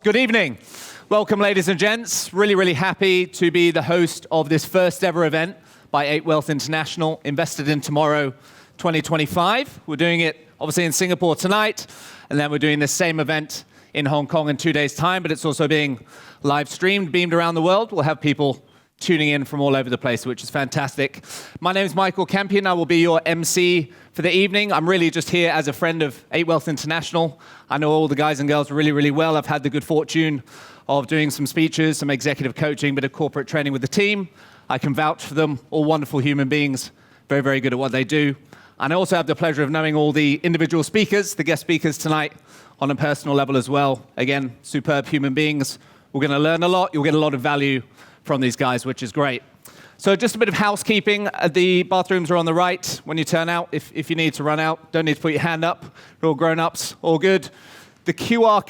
Good evening. Welcome, ladies and gents. Really happy to be the host of this first ever event by 8 Wealth International, Invested in Tomorrow 2025. We're doing it obviously in Singapore tonight, and then we're doing the same event in Hong Kong in 2 days' time, but it's also being live streamed, beamed around the world. We'll have people tuning in from all over the place, which is fantastic. My name is Michael Campion. I will be your MC for the evening. I'm really just here as a friend of 8 Wealth International. I know all the guys and girls really well. I've had the good fortune of doing some speeches, some executive coaching, bit of corporate training with the team. I can vouch for them, all wonderful human beings, very good at what they do. And I also have the pleasure of knowing all the individual speakers, the guest speakers tonight, on a personal level as well. Again, superb human beings. We're going to learn a lot. You'll get a lot of value from these guys, which is great. So just a bit of housekeeping. The bathrooms are on the right when you turn out. If you need to run out, don't need to put your hand up. We're all grown-ups, all good. The QR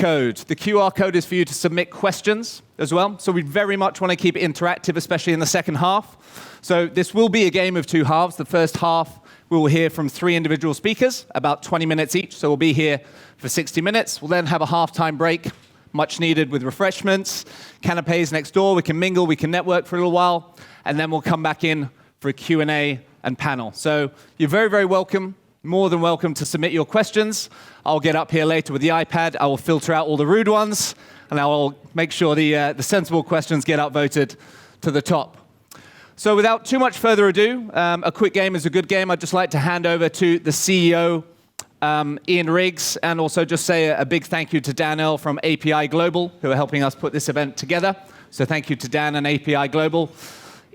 code is for you to submit questions as well. So we very much want to keep it interactive, especially in the second half. So this will be a game of two halves. The first half, we will hear from 3 individual speakers, about 20 minutes each. So we'll be here for 60 minutes. We'll then have a halftime break, much needed, with refreshments, canapes next door. We can mingle, we can network for a little while, and then we'll come back in for a Q&A and panel. So you're very welcome, more than welcome to submit your questions. I'll get up here later with the iPad. I will filter out all the rude ones, and I will make sure the sensible questions get upvoted to the top. So without too much further ado, a quick game is a good game. I'd just like to hand over to the CEO, Ian Riggs, and also just say a big thank you to Dan Earl from API Global, who are helping us put this event together. So thank you to Dan and API Global.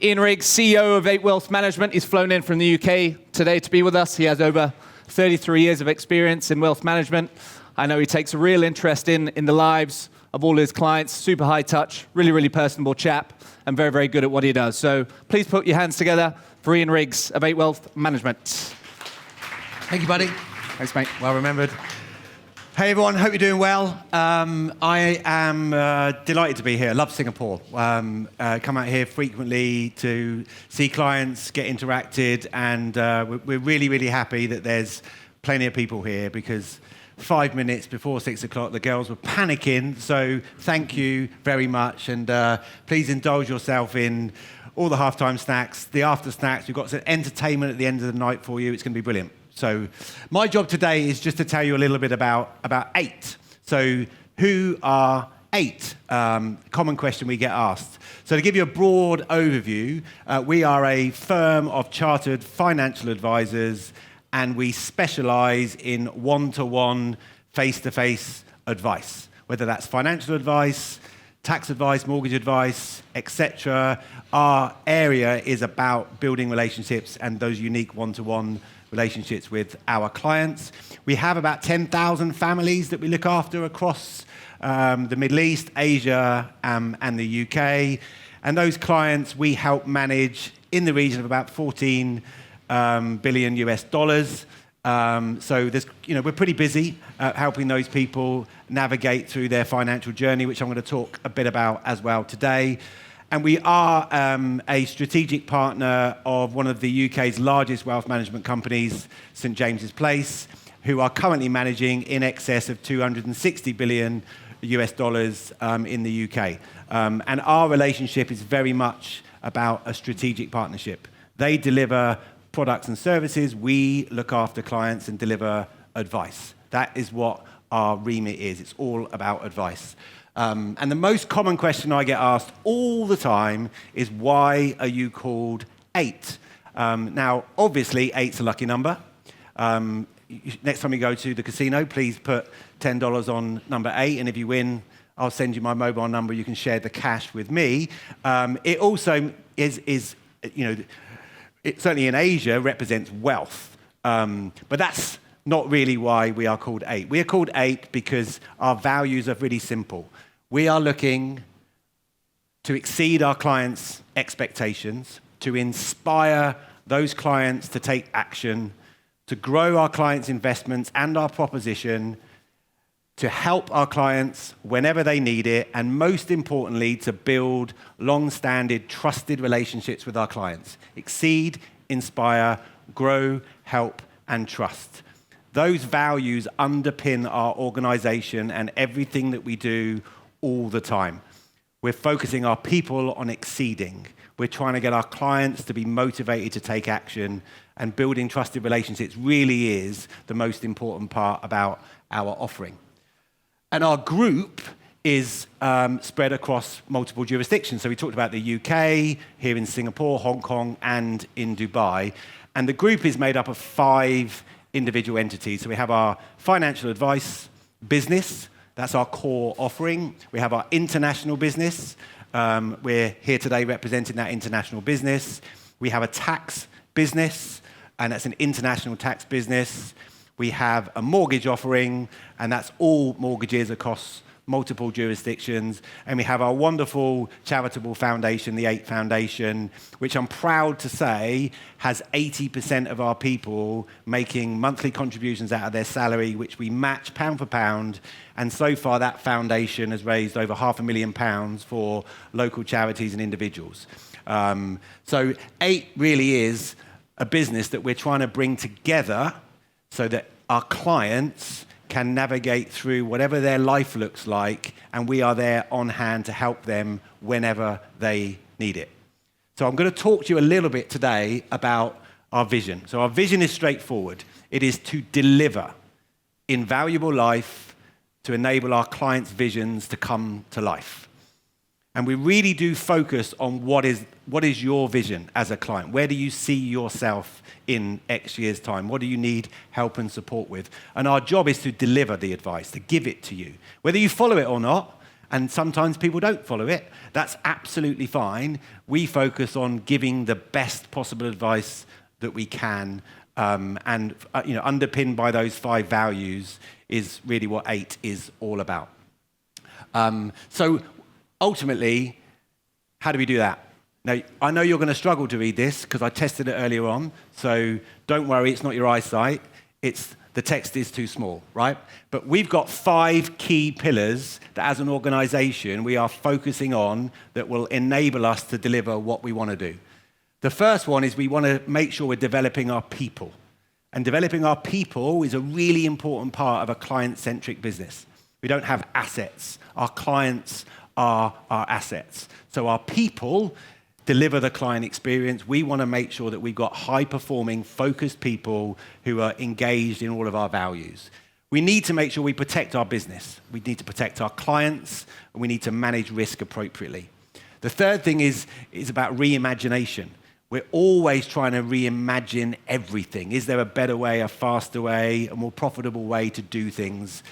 Ian Riggs, CEO of 8 Wealth Management, he's flown in from the UK today to be with us. He has over 33 years of experience in wealth management. I know he takes a real interest in the lives of all his clients. Super high touch, really personable chap, and very good at what he does. So please put your hands together for Ian Riggs of 8 Wealth Management. Thank you, buddy. Thanks, mate. Well remembered. Hey, everyone. Hope you're doing well. I am delighted to be here. I love Singapore. Come out here frequently to see clients, get interacted, and we're really happy that there's plenty of people here because 5 minutes before 6 o'clock, the girls were panicking. So thank you very much, and please indulge yourself in all the halftime snacks, the after snacks. We've got some entertainment at the end of the night for you. It's going to be brilliant. So my job today is just to tell you a little bit about 8. So who are 8? Common question we get asked. So to give you a broad overview, we are a firm of chartered financial advisors, and we specialize in one-to-one, face-to-face advice, whether that's financial advice, tax advice, mortgage advice, etc. Our area is about building relationships and those unique one-to-one relationships with our clients. We have about 10,000 families that we look after across the Middle East, Asia, and the UK. And those clients we help manage in the region of about 14 billion US dollars. So there's, we're pretty busy helping those people navigate through their financial journey, which I'm going to talk a bit about as well today. And we are a strategic partner of one of the UK's largest wealth management companies, St James's Place, who are currently managing in excess of 260 billion US dollars in the UK. And our relationship is very much about a strategic partnership. They deliver products and services. We look after clients and deliver advice. That is what our remit is. It's all about advice. And the most common question I get asked all the time is, why are you called 8? Now, obviously, 8's a lucky number. Next time you go to the casino, please put $10 on number 8, and if you win, I'll send you my mobile number. You can share the cash with me. It also is it certainly in Asia represents wealth. But that's not really why we are called 8. We are called 8 because our values are really simple. We are looking to exceed our clients' expectations, to inspire those clients to take action, to grow our clients' investments and our proposition, to help our clients whenever they need it, and most importantly, to build long-standing, trusted relationships with our clients. Exceed, inspire, grow, help, and trust. Those values underpin our organization and everything that we do all the time. We're focusing our people on exceeding. We're trying to get our clients to be motivated to take action, and building trusted relationships really is the most important part about our offering. And our group is spread across multiple jurisdictions. So we talked about the UK, here in Singapore, Hong Kong, and in Dubai. And the group is made up of 5 individual entities. So we have our financial advice business. That's our core offering. We have our international business. We're here today representing that international business. We have a tax business, and that's an international tax business. We have a mortgage offering, and that's all mortgages across multiple jurisdictions. And we have our wonderful charitable foundation, the 8 Foundation, which I'm proud to say has 80% of our people making monthly contributions out of their salary, which we match pound for pound. And so far, that foundation has raised over £500,000 for local charities and individuals. So 8 really is a business that we're trying to bring together so that our clients can navigate through whatever their life looks like, and we are there on hand to help them whenever they need it. So I'm going to talk to you a little bit today about our vision. So our vision is straightforward. It is to deliver invaluable life to enable our clients' visions to come to life. And we really do focus on what is your vision as a client? Where do you see yourself in X years' time? What do you need help and support with? And our job is to deliver the advice, to give it to you. Whether you follow it or not, and sometimes people don't follow it, that's absolutely fine. We focus on giving the best possible advice that we can, and underpinned by those 5 values is really what 8 is all about. So ultimately, how do we do that? Now, I know you're going to struggle to read this because I tested it earlier on, so don't worry, it's not your eyesight. The text is too small, right? But we've got 5 key pillars that as an organization we are focusing on that will enable us to deliver what we want to do. The first one is we want to make sure we're developing our people. And developing our people is a really important part of a client-centric business. We don't have assets. Our clients are our assets. So our people deliver the client experience. We want to make sure that we've got high-performing, focused people who are engaged in all of our values. We need to make sure we protect our business. We need to protect our clients, and we need to manage risk appropriately. The third thing is about reimagination. We're always trying to reimagine everything. Is there a better way, a faster way, a more profitable way to do things?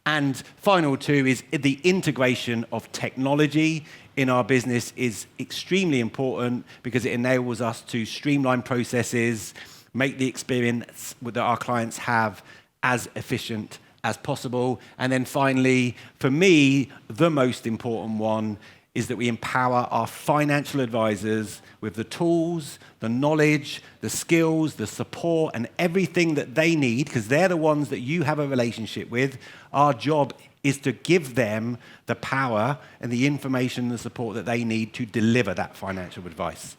And final 2 is the integration of technology in our business is extremely important because it enables us to streamline processes, make the experience that our clients have as efficient as possible. And then finally, for me, the most important one is that we empower our financial advisors with the tools, the knowledge, the skills, the support, and everything that they need, because they're the ones that you have a relationship with. Our job is to give them the power and the information and the support that they need to deliver that financial advice.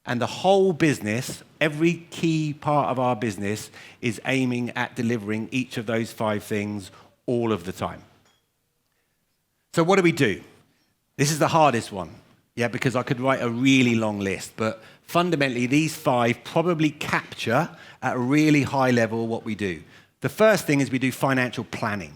And the whole business, every key part of our business, is aiming at delivering each of those 5 things all of the time. So what do? This is the hardest one, because I could write a really long list, but fundamentally these 5 probably capture at a really high level what we do. The first thing is we do financial planning,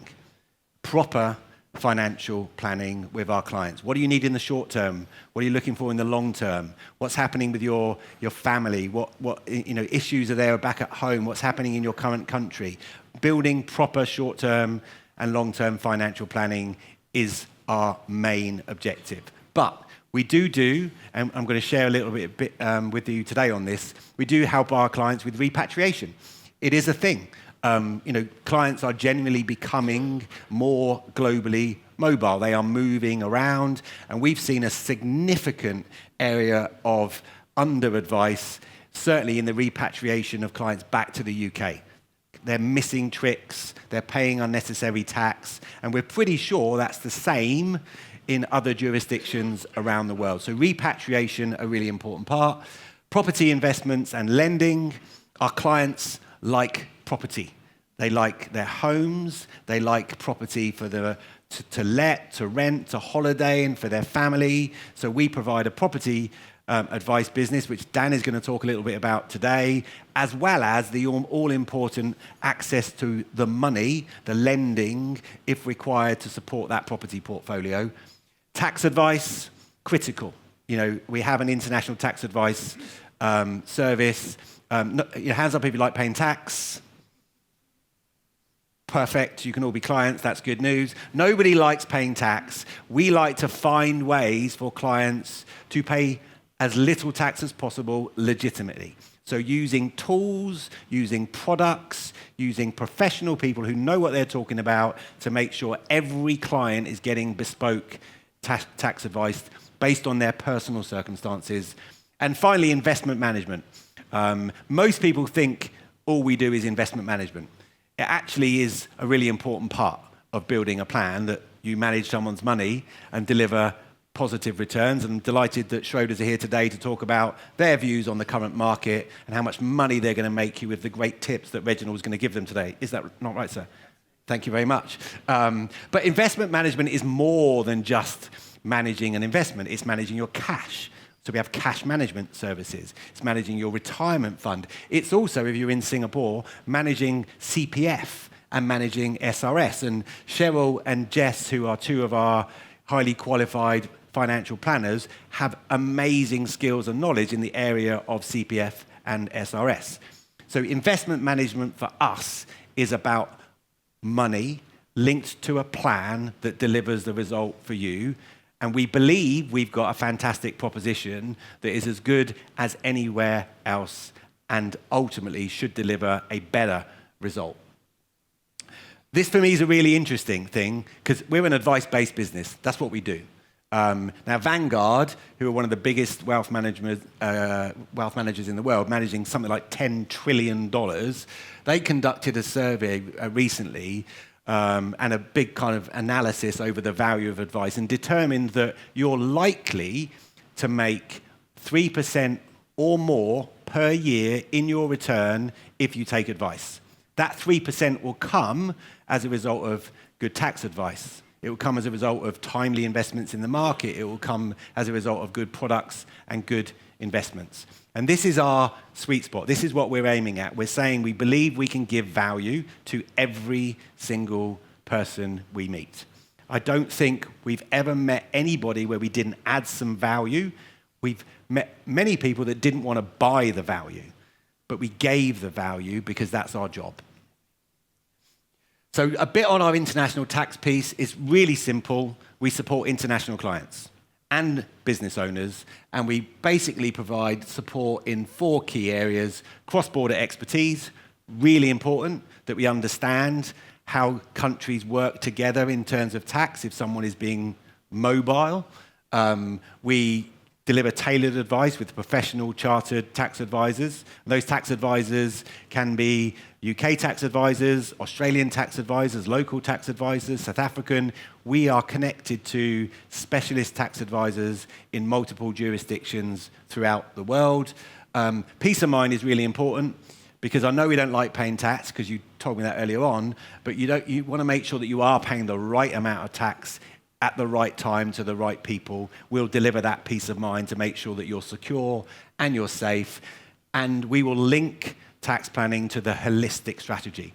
proper financial planning with our clients. What do you need in the short term? What are you looking for in the long term? What's happening with your family? What issues are there back at home? What's happening in your current country? Building proper short-term and long-term financial planning is our main objective. But we do, and I'm going to share a little bit with you today on this, we do help our clients with repatriation. It is a thing. Clients are generally becoming more globally mobile. They are moving around, and we've seen a significant area of under-advice, certainly in the repatriation of clients back to the UK. They're missing tricks, they're paying unnecessary tax, and we're pretty sure that's the same in other jurisdictions around the world. So repatriation, a really important part. Property investments and lending. Our clients like property. they like their homes, they like property for to let, to rent, to holiday, and for their family. So we provide a property advice business, which Dan is going to talk a little bit about today, as well as the all-important access to the money, the lending, if required, to support that property portfolio. Tax advice, critical. We have an international tax advice service. Hands up if you like paying tax. Perfect, you can all be clients, that's good news. Nobody likes paying tax. We like to find ways for clients to pay as little tax as possible legitimately. So using tools, using products, using professional people who know what they're talking about to make sure every client is getting bespoke tax advice based on their personal circumstances. And finally, investment management. Most people think all we do is investment management. It actually is a really important part of building a plan, that you manage someone's money and deliver positive returns. And I'm delighted that Schroders are here today to talk about their views on the current market and how much money they're going to make you with the great tips that Reginald is going to give them today. Is that not right, sir? Thank you very much. But investment management is more than just managing an investment. It's managing your cash. So we have cash management services. It's managing your retirement fund. It's also, if you're in Singapore, managing CPF and managing SRS. And Cheryl and Jess, who are two of our highly qualified financial planners, have amazing skills and knowledge in the area of CPF and SRS. So investment management for us is about money linked to a plan that delivers the result for you. And we believe we've got a fantastic proposition that is as good as anywhere else and ultimately should deliver a better result. This, for me, is a really interesting thing because we're an advice-based business. That's what we do. Now, Vanguard, who are one of the biggest wealth managers in the world, managing something like $10 trillion, they conducted a survey recently and a big kind of analysis over the value of advice and determined that you're likely to make 3% or more per year in your return if you take advice. That 3% will come as a result of good tax advice. It will come as a result of timely investments in the market. It will come as a result of good products and good investments. And this is our sweet spot. This is what we're aiming at. We're saying we believe we can give value to every single person we meet. I don't think we've ever met anybody where we didn't add some value. We've met many people that didn't want to buy the value, but we gave the value because that's our job. So a bit on our international tax piece is really simple. We support international clients and business owners, and we basically provide support in 4 key areas. Cross-border expertise, really important that we understand how countries work together in terms of tax if someone is being mobile. We deliver tailored advice with professional chartered tax advisors. And those tax advisors can be UK tax advisors, Australian tax advisors, local tax advisors, South African. We are connected to specialist tax advisors in multiple jurisdictions throughout the world. Peace of mind is really important because I know we don't like paying tax because you told me that earlier on, but you want to make sure that you are paying the right amount of tax at the right time to the right people. We'll deliver that peace of mind to make sure that you're secure and you're safe. And we will link tax planning to the holistic strategy.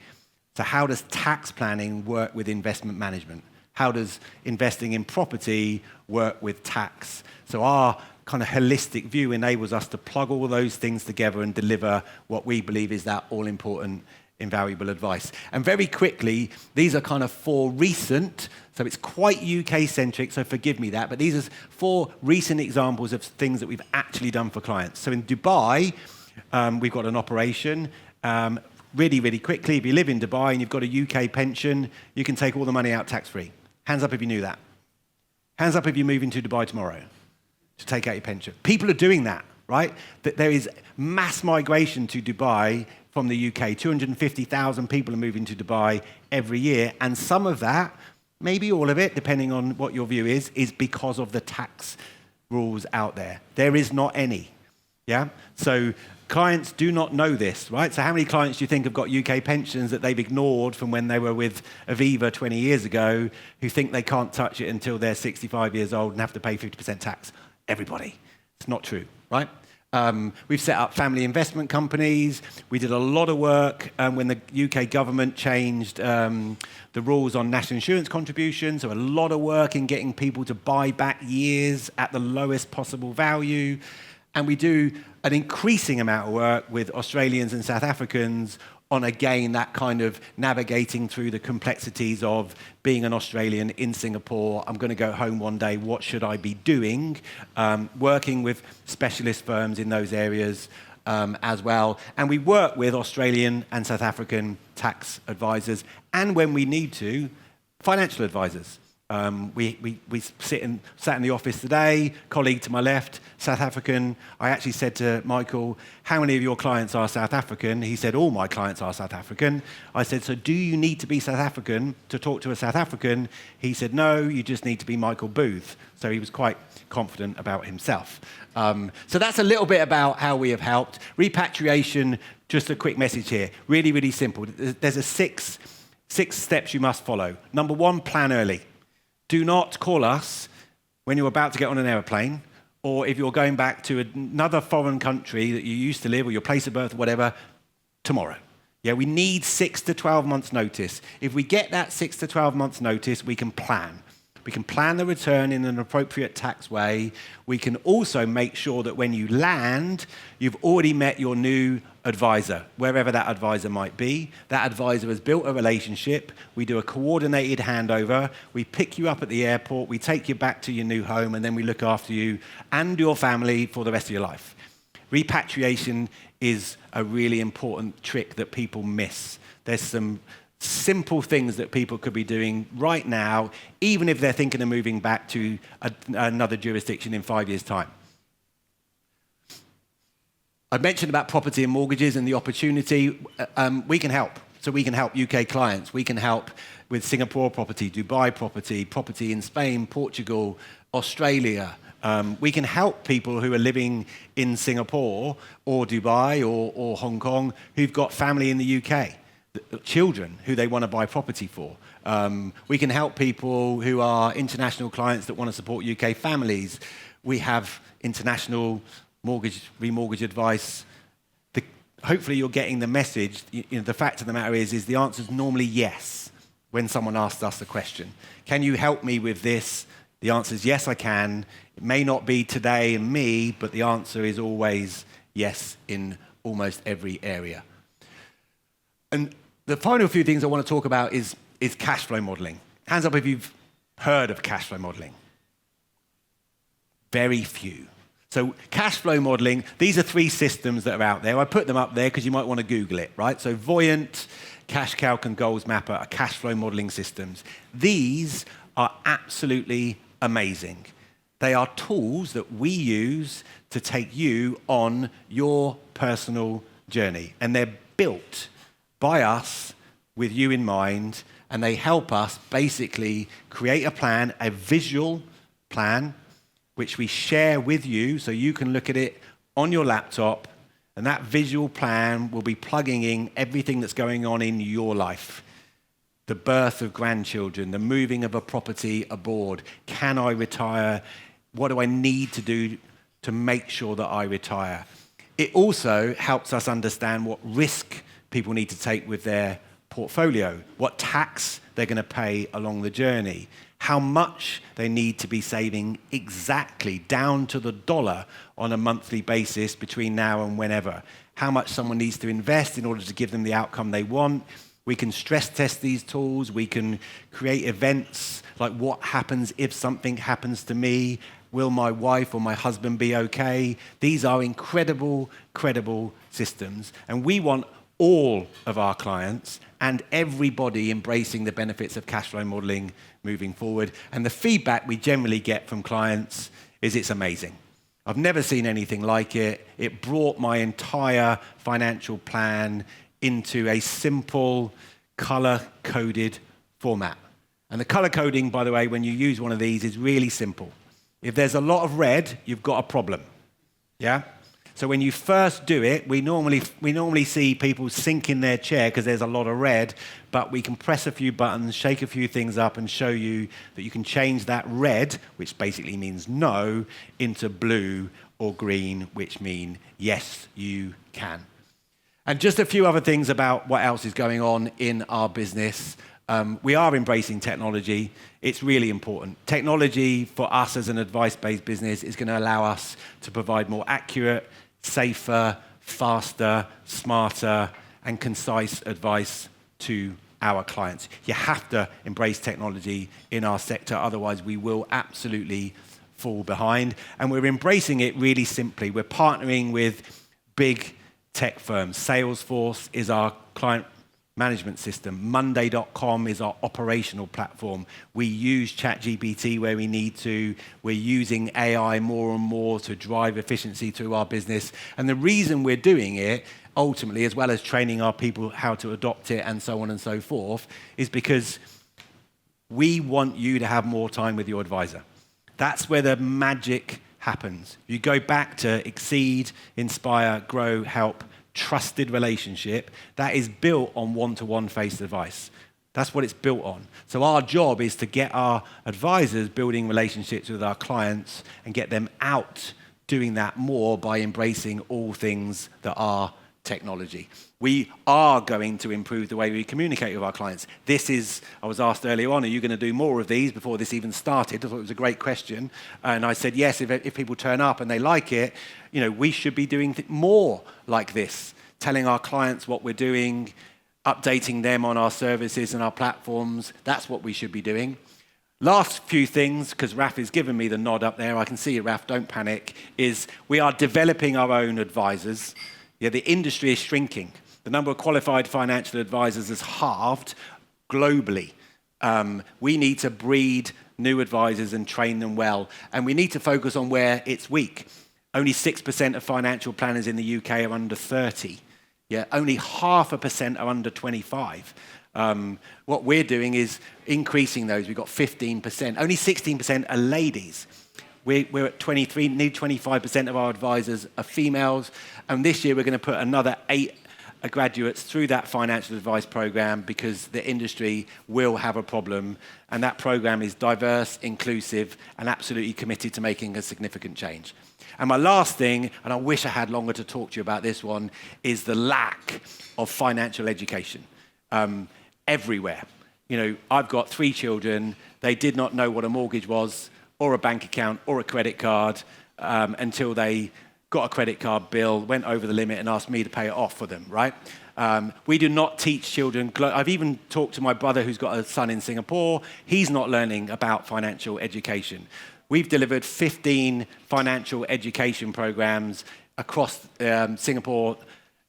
So how does tax planning work with investment management? How does investing in property work with tax? So our kind of holistic view enables us to plug all those things together and deliver what we believe is that all-important invaluable advice. And very quickly, these are kind of 4 recent, so it's quite UK-centric, so forgive me that, but these are 4 recent examples of things that we've actually done for clients. So in Dubai, we've got an operation. Really, really quickly, if you live in Dubai and you've got a UK pension, you can take all the money out tax-free. Hands up if you knew that. Hands up if you're moving to Dubai tomorrow to take out your pension. People are doing that, right? There is mass migration to Dubai from the UK. 250,000 people are moving to Dubai every year, and some of that, maybe all of it, depending on what your view is because of the tax rules out there. There is not any. Yeah? So clients do not know this, right? So how many clients do you think have got UK pensions that they've ignored from when they were with Aviva 20 years ago, who think they can't touch it until they're 65 years old and have to pay 50% tax? Everybody. It's not true, right? We've set up family investment companies. We did a lot of work when the UK government changed the rules on national insurance contributions. So a lot of work in getting people to buy back years at the lowest possible value. And we do an increasing amount of work with Australians and South Africans on, again, that kind of navigating through the complexities of being an Australian in Singapore. I'm going to go home one day. What should I be doing? Working with specialist firms in those areas as well. And we work with Australian and South African tax advisors, and when we need to, financial advisors. We sat in the office today, colleague to my left, South African. I actually said to Michael, how many of your clients are South African? He said, all my clients are South African. I said, so do you need to be South African to talk to a South African? He said, no, you just need to be Michael Booth. So he was quite confident about himself. So that's a little bit about how we have helped. Repatriation, just a quick message here. Really, really simple. There's a six steps you must follow. Number one, plan early. Do not call us when you're about to get on an airplane, or if you're going back to another foreign country that you used to live, or your place of birth, or whatever, tomorrow. Yeah, we need 6 to 12 months notice. If we get that 6 to 12 months notice, we can plan. We can plan the return in an appropriate tax way. We can also make sure that when you land, you've already met your new advisor, wherever that advisor might be. That advisor has built a relationship. We do a coordinated handover. We pick you up at the airport. We take you back to your new home, and then we look after you and your family for the rest of your life. Repatriation is a really important trick that people miss. There's some simple things that people could be doing right now, even if they're thinking of moving back to another jurisdiction in 5 years' time. I mentioned about property and mortgages and the opportunity. We can help. So we can help UK clients. We can help with Singapore property, Dubai property, property in Spain, Portugal, Australia. We can help people who are living in Singapore or Dubai or Hong Kong who've got family in the UK. Children who they want to buy property for. We can help people who are international clients that want to support UK families. We have international remortgage advice. Hopefully you're getting the message. The fact of the matter is the answer is normally yes when someone asks us a question. Can you help me with this? The answer is yes, I can. It may not be today and me, but the answer is always yes in almost every area. And the final few things I want to talk about is cash flow modeling. Hands up if you've heard of cash flow modeling. Very few. So cash flow modeling, these are 3 systems that are out there. I put them up there because you might want to Google it, right? So Voyant, Cash Calc, and Goals Mapper are cash flow modeling systems. These are absolutely amazing. They are tools that we use to take you on your personal journey. And they're built by us with you in mind, and they help us basically create a plan, a visual plan, which we share with you so you can look at it on your laptop, and that visual plan will be plugging in everything that's going on in your life. The birth of grandchildren, the moving of a property abroad. Can I retire? What do I need to do to make sure that I retire? It also helps us understand what risk people need to take with their portfolio, what tax they're going to pay along the journey, how much they need to be saving exactly down to the dollar on a monthly basis between now and whenever, how much someone needs to invest in order to give them the outcome they want. We can stress test these tools. We can create events like what happens if something happens to me. Will my wife or my husband be okay? These are incredible, credible systems. And we want all of our clients and everybody embracing the benefits of cash flow modeling moving forward. And the feedback we generally get from clients is it's amazing. I've never seen anything like it. It brought my entire financial plan into a simple, color-coded format. And the color coding, by the way, when you use one of these is really simple. If there's a lot of red, you've got a problem. Yeah? So when you first do it, we normally see people sink in their chair because there's a lot of red, but we can press a few buttons, shake a few things up, and show you that you can change that red, which basically means no, into blue or green, which mean yes, you can. And just a few other things about what else is going on in our business. We are embracing technology. It's really important. Technology for us as an advice-based business is going to allow us to provide more accurate, safer, faster, smarter, and concise advice to our clients. You have to embrace technology in our sector, otherwise we will absolutely fall behind. And we're embracing it really simply. We're partnering with big tech firms. Salesforce is our client management system. Monday.com is our operational platform. We use ChatGPT where we need to. We're using AI more and more to drive efficiency through our business. And the reason we're doing it, ultimately, as well as training our people how to adopt it and so on and so forth, is because we want you to have more time with your advisor. That's where the magic happens. You go back to exceed, inspire, grow, help, trusted relationship that is built on one-to-one face advice. That's what it's built on. So our job is to get our advisors building relationships with our clients and get them out doing that more by embracing all things that are technology. We are going to improve the way we communicate with our clients. I was asked earlier on, are you going to do more of these before this even started? I thought it was a great question. And I said, yes, if people turn up and they like it, we should be doing more like this, telling our clients what we're doing, updating them on our services and our platforms. That's what we should be doing. Last few things, because Raf has given me the nod up there, I can see you, Raf, don't panic, is we are developing our own advisors. Yeah, the industry is shrinking. The number of qualified financial advisors has halved globally. We need to breed new advisors and train them well. And we need to focus on where it's weak. Only 6% of financial planners in the UK are under 30. Yeah, only 0.5% are under 25. What we're doing is increasing those. We've got 15%. Only 16% are ladies. We're at 23, nearly 25% of our advisors are females. And this year we're going to put another 8 graduates through that financial advice program because the industry will have a problem. And that program is diverse, inclusive, and absolutely committed to making a significant change. And my last thing, and I wish I had longer to talk to you about this one, is the lack of financial education everywhere. I've got 3 children. They did not know what a mortgage was, or a bank account, or a credit card until they got a credit card bill, went over the limit, and asked me to pay it off for them, right? We do not teach children. I've even talked to my brother who's got a son in Singapore. He's not learning about financial education. We've delivered 15 financial education programs across Singapore,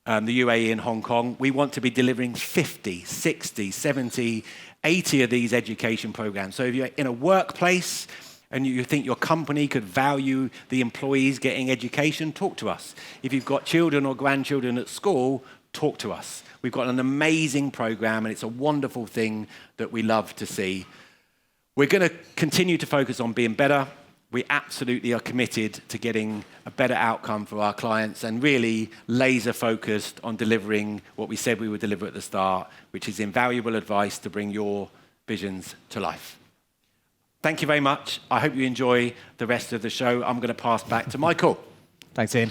the UAE and Hong Kong. We want to be delivering 50, 60, 70, 80 of these education programs. So if you're in a workplace and you think your company could value the employees getting education, talk to us. If you've got children or grandchildren at school, talk to us. We've got an amazing program and it's a wonderful thing that we love to see. We're going to continue to focus on being better. We absolutely are committed to getting a better outcome for our clients and really laser focused on delivering what we said we would deliver at the start, which is invaluable advice to bring your visions to life. Thank you very much. I hope you enjoy the rest of the show. I'm going to pass back to Michael. Thanks, Ian.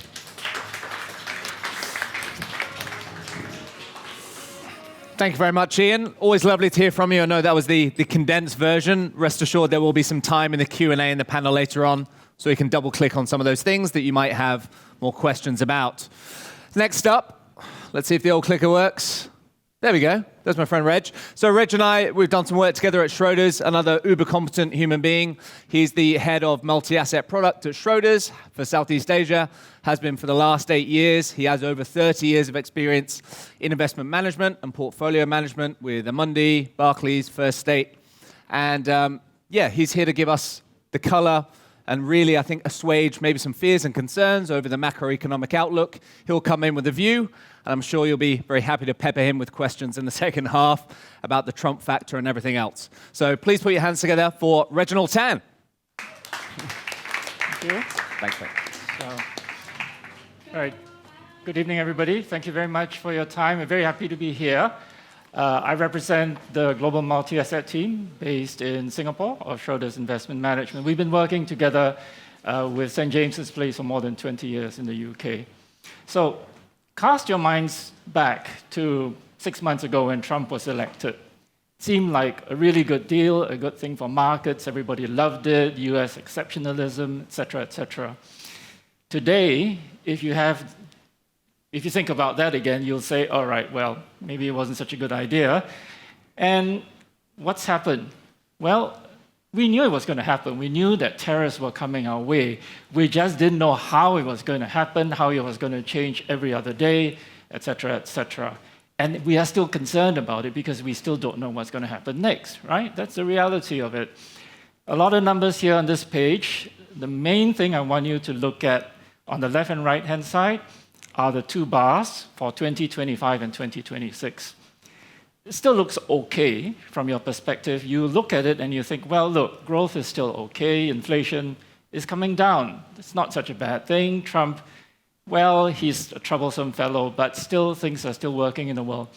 Thank you very much, Ian. Always lovely to hear from you. I know that was the condensed version. Rest assured there will be some time in the Q&A in the panel later on, so you can double-click on some of those things that you might have more questions about. Next up, let's see if the old clicker works. There we go. There's my friend Reg. So Reg and I, we've done some work together at Schroders, another uber-competent human being. He's the head of multi-asset product at Schroders for Southeast Asia, has been for the last 8 years. He has over 30 years of experience in investment management and portfolio management with Amundi, Barclays, First State. And he's here to give us the color and really, I think, assuage maybe some fears and concerns over the macroeconomic outlook. He'll come in with a view, and I'm sure you'll be very happy to pepper him with questions in the second half about the Trump factor and everything else. So please put your hands together for Reginald Tan. Thank you. Thanks, mate. So, All right. Good evening, everybody. Thank you very much for your time. I'm very happy to be here. I represent the global multi-asset team based in Singapore of Schroders Investment Management. We've been working together with St. James's Place for more than 20 years in the UK. So cast your minds back to 6 months ago when Trump was elected. Seemed like a really good deal, a good thing for markets. Everybody loved it, US exceptionalism, etc., etc. Today, if you think about that again, you'll say, all right, well, maybe it wasn't such a good idea. And what's happened? Well, we knew it was going to happen. We knew that tariffs were coming our way. We just didn't know how it was going to happen, how it was going to change every other day, etc., etc. And we are still concerned about it because we still don't know what's going to happen next, right? That's the reality of it. A lot of numbers here on this page. The main thing I want you to look at on the left and right-hand side are the two bars for 2025 and 2026. It still looks okay from your perspective. You look at it and you think, well, look, growth is still okay, inflation is coming down. It's not such a bad thing. Trump, well, he's a troublesome fellow, but still things are still working in the world.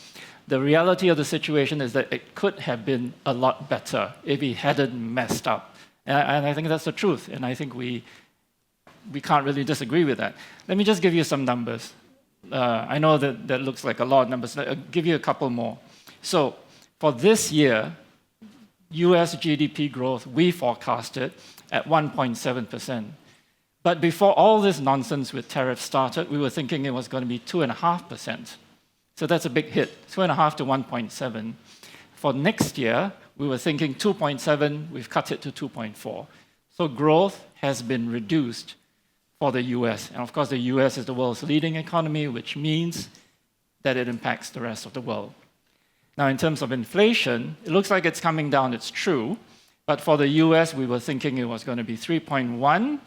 The reality of the situation is that it could have been a lot better if he hadn't messed up. And I think that's the truth, and I think we can't really disagree with that. Let me just give you some numbers. I know that looks like a lot of numbers. I'll give you a couple more. So for this year, US GDP growth, we forecasted at 1.7%. But before all this nonsense with tariffs started, we were thinking it was going to be 2.5%. So that's a big hit, 2.5 to 1.7. For next year, we were thinking 2.7, we've cut it to 2.4. So growth has been reduced for the US. And of course, the US is the world's leading economy, which means that it impacts the rest of the world. Now, in terms of inflation, it looks like it's coming down, it's true. But for the US, we were thinking it was going to be 3.1,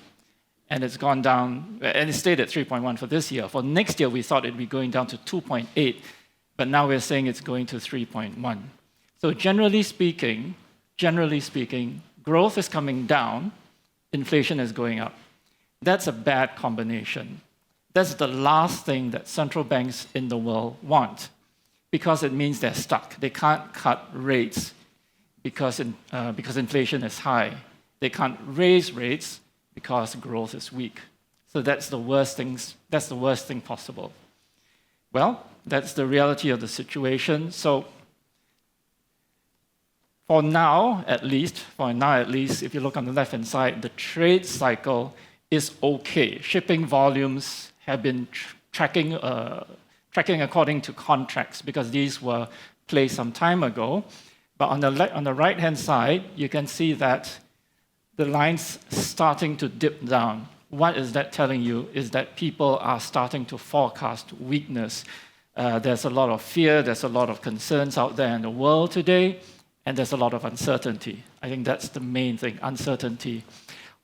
and it's gone down, and it stayed at 3.1 for this year. For next year, we thought it'd be going down to 2.8, but now we're saying it's going to 3.1. So generally speaking, growth is coming down, inflation is going up. That's a bad combination. That's the last thing that central banks in the world want, because it means they're stuck. They can't cut rates because inflation is high. They can't raise rates because growth is weak. So that's the worst thing possible. Well, that's the reality of the situation. So for now, at least, if you look on the left-hand side, the trade cycle is okay. Shipping volumes have been tracking according to contracts because these were placed some time ago. But on the right-hand side, you can see that the line's starting to dip down. What is that telling you? Is that people are starting to forecast weakness. There's a lot of fear, there's a lot of concerns out there in the world today, and there's a lot of uncertainty. I think that's the main thing, uncertainty.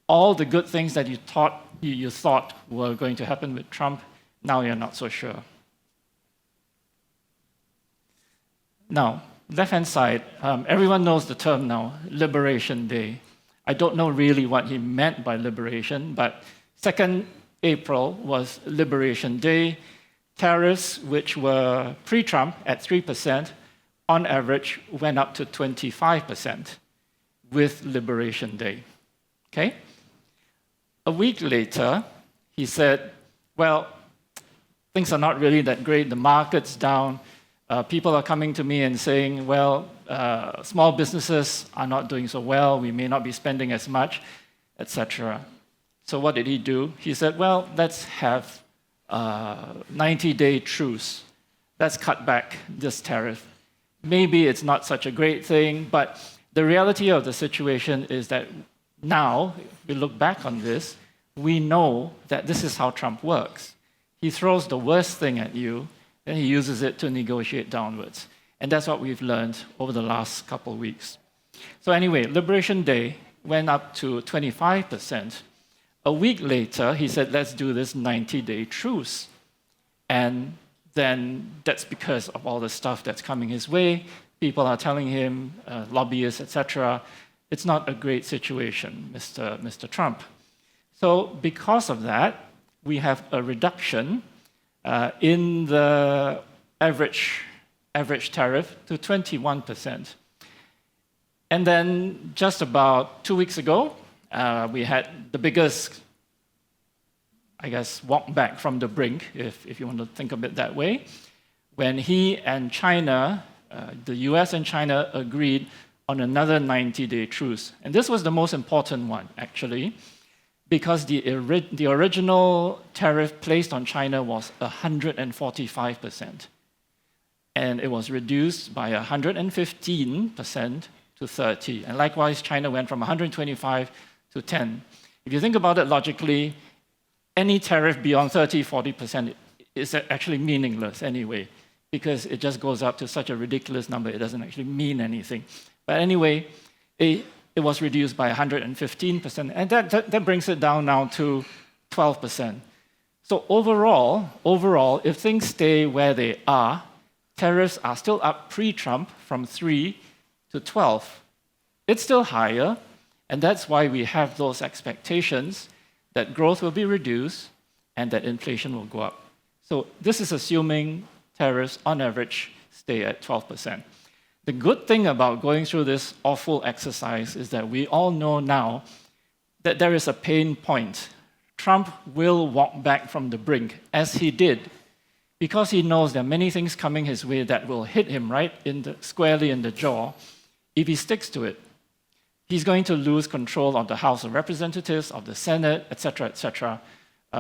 All the good things that you thought were going to happen with Trump, now you're not so sure. Now, left-hand side, everyone knows the term now, Liberation Day. I don't know really what he meant by liberation, but 2nd April was Liberation Day. Tariffs, which were pre-Trump at 3%, on average went up to 25% with Liberation Day. Okay? A week later, he said, well, things are not really that great. The market's down. People are coming to me and saying, well, small businesses are not doing so well. We may not be spending as much, etc. So what did he do? He said, well, let's have a 90-day truce. Let's cut back this tariff. Maybe it's not such a great thing, but the reality of the situation is that now, if we look back on this, we know that this is how Trump works. He throws the worst thing at you, and he uses it to negotiate downwards. And that's what we've learned over the last couple of weeks. So anyway, Liberation Day went up to 25%. A week later, he said, let's do this 90-day truce. And then that's because of all the stuff that's coming his way. People are telling him, lobbyists, etc., it's not a great situation, Mr. Trump. So because of that, we have a reduction in the average tariff to 21%. And then just about 2 weeks ago, we had the biggest, I guess, walk back from the brink, if you want to think of it that way, when he and China, the US and China, agreed on another 90-day truce. And this was the most important one, actually, because the original tariff placed on China was 145%. And it was reduced by 115% to 30. And likewise, China went from 125 to 10. If you think about it logically, any tariff beyond 30, 40% is actually meaningless anyway, because it just goes up to such a ridiculous number, it doesn't actually mean anything. But anyway, it was reduced by 115%, and that brings it down now to 12%. So overall, if things stay where they are, tariffs are still up pre-Trump from 3 to 12. It's still higher, and that's why we have those expectations that growth will be reduced and that inflation will go up. So this is assuming tariffs, on average, stay at 12%. The good thing about going through this awful exercise is that we all know now that there is a pain point. Trump will walk back from the brink, as he did, because he knows there are many things coming his way that will hit him right squarely in the jaw if he sticks to it. He's going to lose control of the House of Representatives, of the Senate, etc., etc.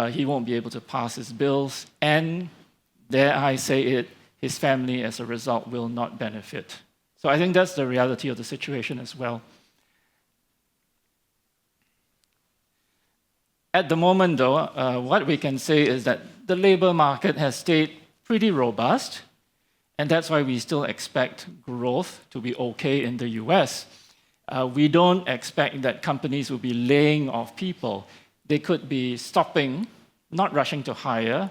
He won't be able to pass his bills, and dare I say it, his family, as a result, will not benefit. So I think that's the reality of the situation as well. At the moment, though, what we can say is that the labor market has stayed pretty robust, and that's why we still expect growth to be okay in the US. We don't expect that companies will be laying off people. They could be stopping, not rushing to hire,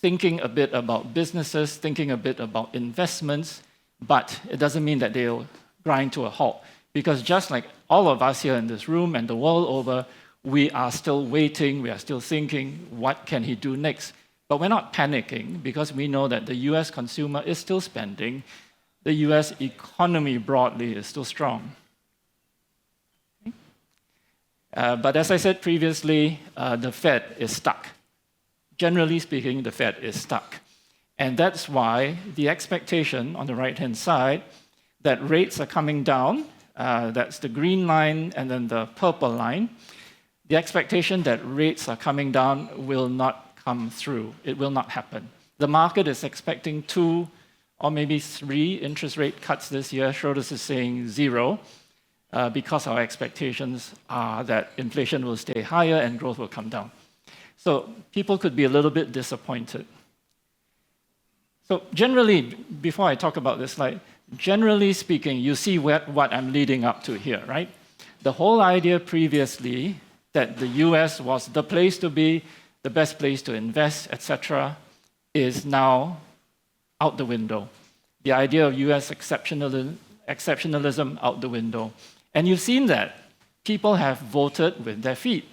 thinking a bit about businesses, thinking a bit about investments, but it doesn't mean that they'll grind to a halt. Because just like all of us here in this room and the world over, we are still waiting, we are still thinking, what can he do next? But we're not panicking because we know that the US consumer is still spending. The US economy broadly is still strong. But as I said previously, the Fed is stuck. Generally speaking, the Fed is stuck. And that's why the expectation on the right-hand side that rates are coming down, that's the green line and then the purple line, the expectation that rates are coming down will not come through. It will not happen. The market is expecting 2 or maybe 3 interest rate cuts this year. Schroders is saying 0. Because our expectations are that inflation will stay higher and growth will come down. So people could be a little bit disappointed. So generally, before I talk about this slide, generally speaking, you see what I'm leading up to here, right? The whole idea previously that the US was the place to be, the best place to invest, etc., is now out the window. The idea of US exceptionalism out the window. And you've seen that. People have voted with their feet.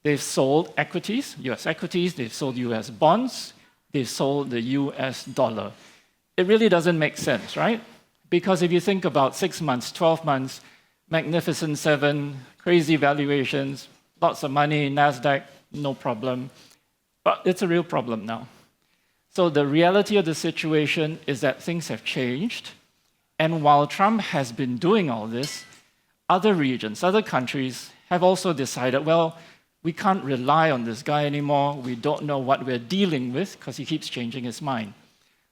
They've sold equities, US equities, they've sold US bonds, they've sold the US dollar. It really doesn't make sense, right? Because if you think about 6 months, 12 months, Magnificent Seven, crazy valuations, lots of money, NASDAQ, no problem. But it's a real problem now. So the reality of the situation is that things have changed. And while Trump has been doing all this, other regions, other countries have also decided, well, we can't rely on this guy anymore. We don't know what we're dealing with because he keeps changing his mind.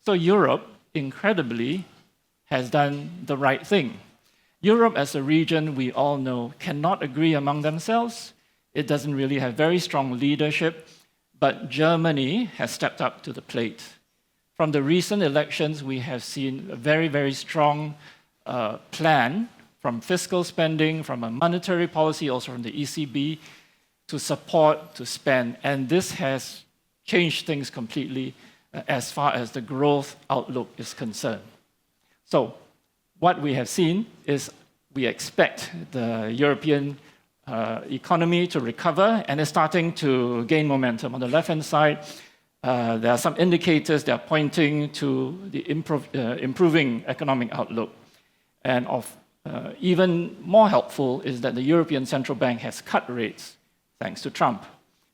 So Europe, incredibly, has done the right thing. Europe as a region, we all know, cannot agree among themselves. It doesn't really have very strong leadership, but Germany has stepped up to the plate. From the recent elections, we have seen a very, very strong plan from fiscal spending, from a monetary policy, also from the ECB, to support, to spend. And this has changed things completely as far as the growth outlook is concerned. So what we have seen is we expect the European economy to recover, and it's starting to gain momentum. On the left-hand side, there are some indicators that are pointing to the improving economic outlook. And even more helpful is that the European Central Bank has cut rates thanks to Trump.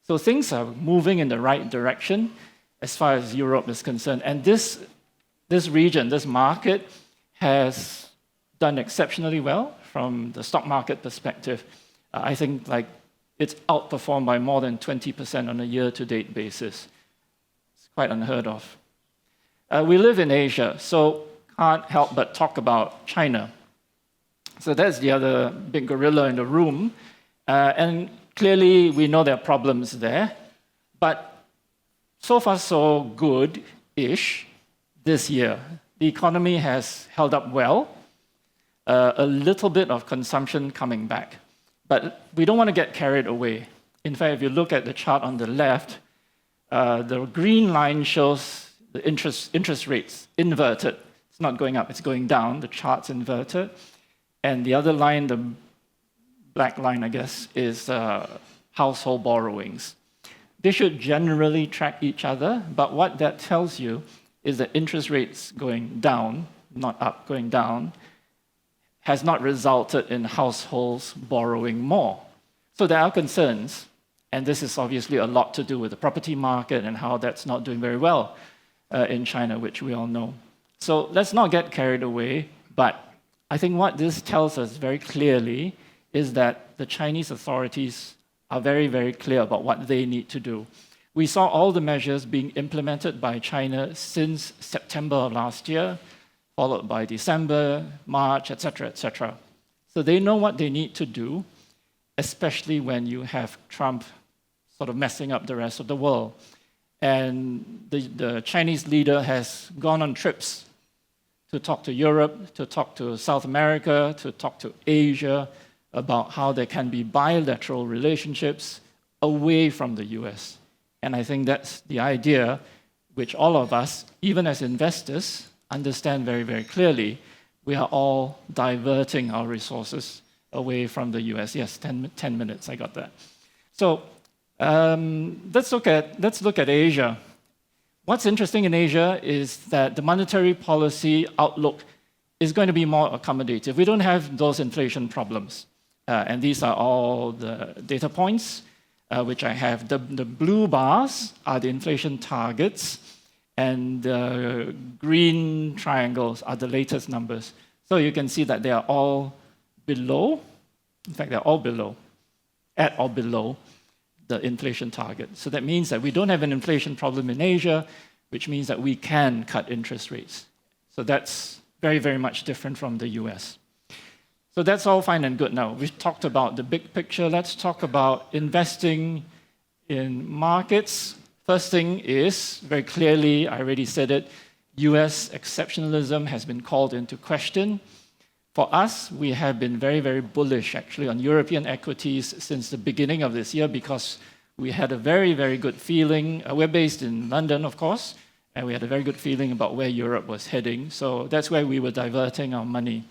So things are moving in the right direction as far as Europe is concerned. And this region, this market, has done exceptionally well from the stock market perspective. I think it's outperformed by more than 20% on a year-to-date basis. It's quite unheard of. We live in Asia, so can't help but talk about China. So that's the other big gorilla in the room. And clearly, we know there are problems there. But so far, so good-ish this year. The economy has held up well. A little bit of consumption coming back. But we don't want to get carried away. In fact, if you look at the chart on the left, the green line shows the interest rates inverted. It's not going up, it's going down. The chart's inverted. And the other line, the black line, I guess, is household borrowings. They should generally track each other, but what that tells you is that interest rates going down, not up, going down, has not resulted in households borrowing more. So there are concerns, and this is obviously a lot to do with the property market and how that's not doing very well in China, which we all know. So let's not get carried away, but I think what this tells us very clearly is that the Chinese authorities are very, very clear about what they need to do. We saw all the measures being implemented by China since September of last year, followed by December, March, etc., etc. So they know what they need to do, especially when you have Trump sort of messing up the rest of the world. And the Chinese leader has gone on trips to talk to Europe, to talk to South America, to talk to Asia about how there can be bilateral relationships away from the US. And I think that's the idea which all of us, even as investors, understand very, very clearly. We are all diverting our resources away from the US. Yes, 10 minutes, I got that. So let's look at Asia. What's interesting in Asia is that the monetary policy outlook is going to be more accommodative. We don't have those inflation problems. And these are all the data points which I have. The blue bars are the inflation targets, and the green triangles are the latest numbers. So you can see that they are all below. In fact, they're all below, at or below the inflation target. So that means that we don't have an inflation problem in Asia, which means that we can cut interest rates. So that's very, very much different from the US. So that's all fine and good now. We've talked about the big picture. Let's talk about investing in markets. First thing is, very clearly, I already said it, US exceptionalism has been called into question. For us, we have been very, very bullish, actually, on European equities since the beginning of this year because we had a very, very good feeling. We're based in London, of course, and we had a very good feeling about where Europe was heading. So that's where we were diverting our money.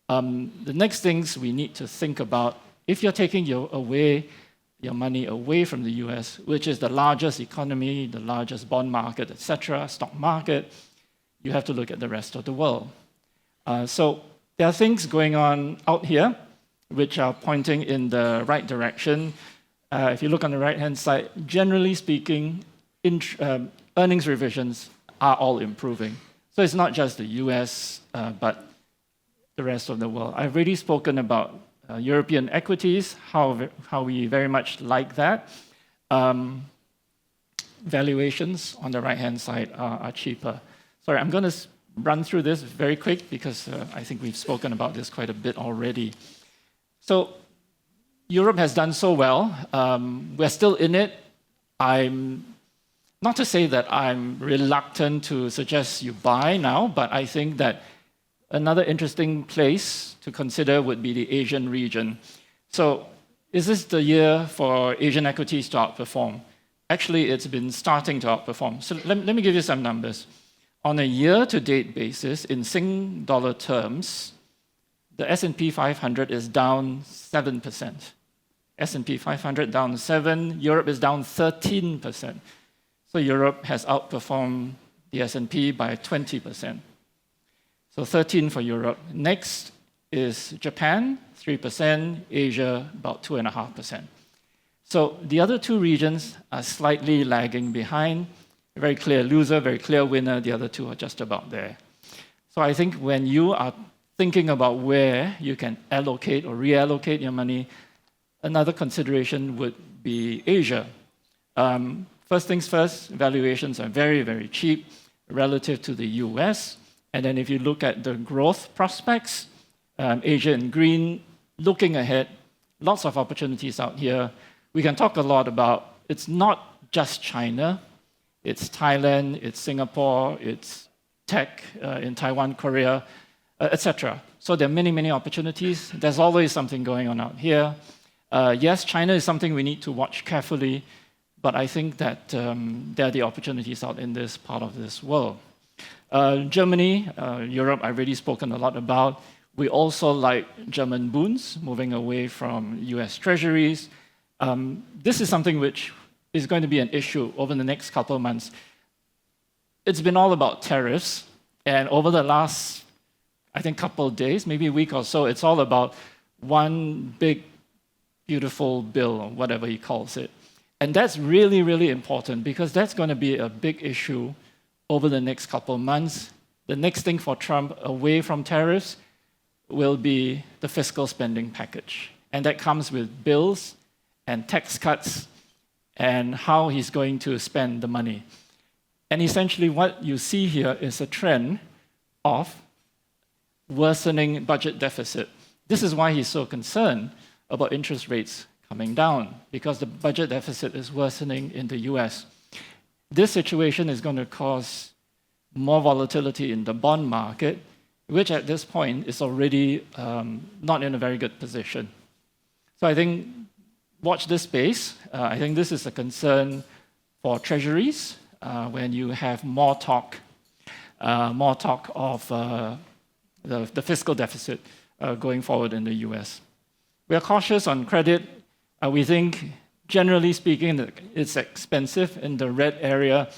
The next things we need to think about, if you're taking your money away from the US, which is the largest economy, the largest bond market, etc., stock market, you have to look at the rest of the world. So there are things going on out here which are pointing in the right direction. If you look on the right-hand side, generally speaking, earnings revisions are all improving. So it's not just the US, but the rest of the world. I've already spoken about European equities, how we very much like that. Valuations on the right-hand side are cheaper. Sorry, I'm going to run through this very quick because I think we've spoken about this quite a bit already. So Europe has done so well. We're still in it. I'm not to say that I'm reluctant to suggest you buy now, but I think that another interesting place to consider would be the Asian region. So is this the year for Asian equities to outperform? Actually, it's been starting to outperform. So let me give you some numbers. On a year-to-date basis, in Sing dollar terms, the S&P 500 is down 7%. S&P 500 down 7%, Europe is down 13%. So Europe has outperformed the S&P by 20%. So 13 for Europe. Next is Japan, 3%, Asia, about 2.5%. So the other two regions are slightly lagging behind. Very clear loser, very clear winner. The other two are just about there. So I think when you are thinking about where you can allocate or reallocate your money, another consideration would be Asia. First things first, valuations are very, very cheap relative to the US. And then if you look at the growth prospects, Asia in green, looking ahead, lots of opportunities out here. We can talk a lot about, it's not just China, it's Thailand, it's Singapore, it's tech in Taiwan, Korea, etc. So there are many, many opportunities. There's always something going on out here. Yes, China is something we need to watch carefully, but I think that there are the opportunities out in this part of this world. Germany, Europe, I've already spoken a lot about. We also like German bonds, moving away from US treasuries. This is something which is going to be an issue over the next couple of months. It's been all about tariffs, and over the last, I think, couple of days, maybe a week or so, it's all about one big, beautiful bill, or whatever he calls it. And that's really, really important because that's going to be a big issue over the next couple of months. The next thing for Trump, away from tariffs, will be the fiscal spending package. And that comes with bills and tax cuts and how he's going to spend the money. And essentially what you see here is a trend of worsening budget deficit. This is why he's so concerned about interest rates coming down, because the budget deficit is worsening in the US. This situation is going to cause more volatility in the bond market, which at this point is already not in a very good position. So I think watch this space. I think this is a concern for treasuries when you have more talk of the fiscal deficit going forward in the US. We are cautious on credit. We think, generally speaking, that it's expensive in the red area,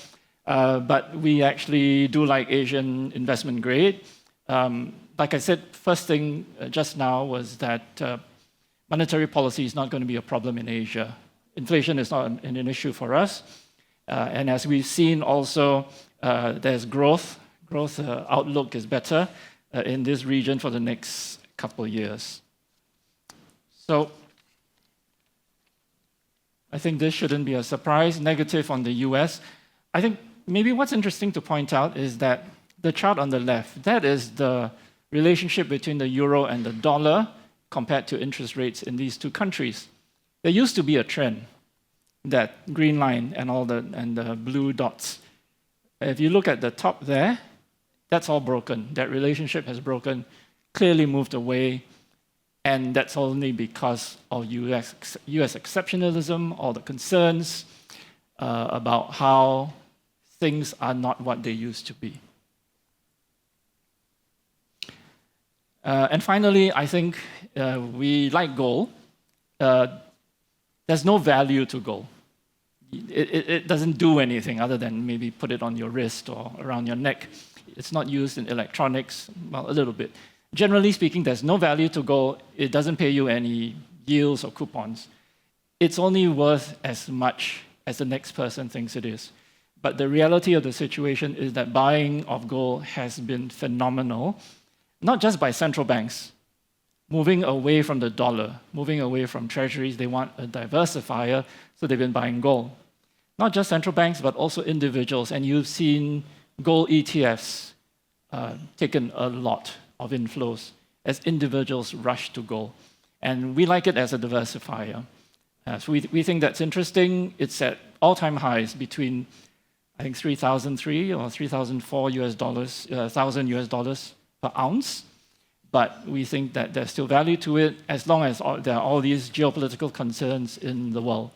but we actually do like Asian investment grade. Like I said, first thing just now was that monetary policy is not going to be a problem in Asia. Inflation is not an issue for us. And as we've seen also, there's growth. Growth outlook is better in this region for the next couple of years. So I think this shouldn't be a surprise. Negative on the US. I think maybe what's interesting to point out is that the chart on the left, that is the relationship between the euro and the dollar compared to interest rates in these two countries. There used to be a trend, that green line and the blue dots. If you look at the top there, that's all broken. That relationship has broken, clearly moved away, and that's only because of US exceptionalism, all the concerns about how things are not what they used to be. And finally, I think we like gold. There's no value to gold. It doesn't do anything other than maybe put it on your wrist or around your neck. It's not used in electronics, well, a little bit. Generally speaking, there's no value to gold. It doesn't pay you any yields or coupons. It's only worth as much as the next person thinks it is. But the reality of the situation is that buying of gold has been phenomenal, not just by central banks, moving away from the dollar, moving away from treasuries. They want a diversifier, so they've been buying gold. Not just central banks, but also individuals. And you've seen gold ETFs taken a lot of inflows as individuals rush to gold. And we like it as a diversifier. So we think that's interesting. It's at all-time highs between, I think, 3,003 or 3,004 thousand US dollars per ounce. But we think that there's still value to it as long as there are all these geopolitical concerns in the world.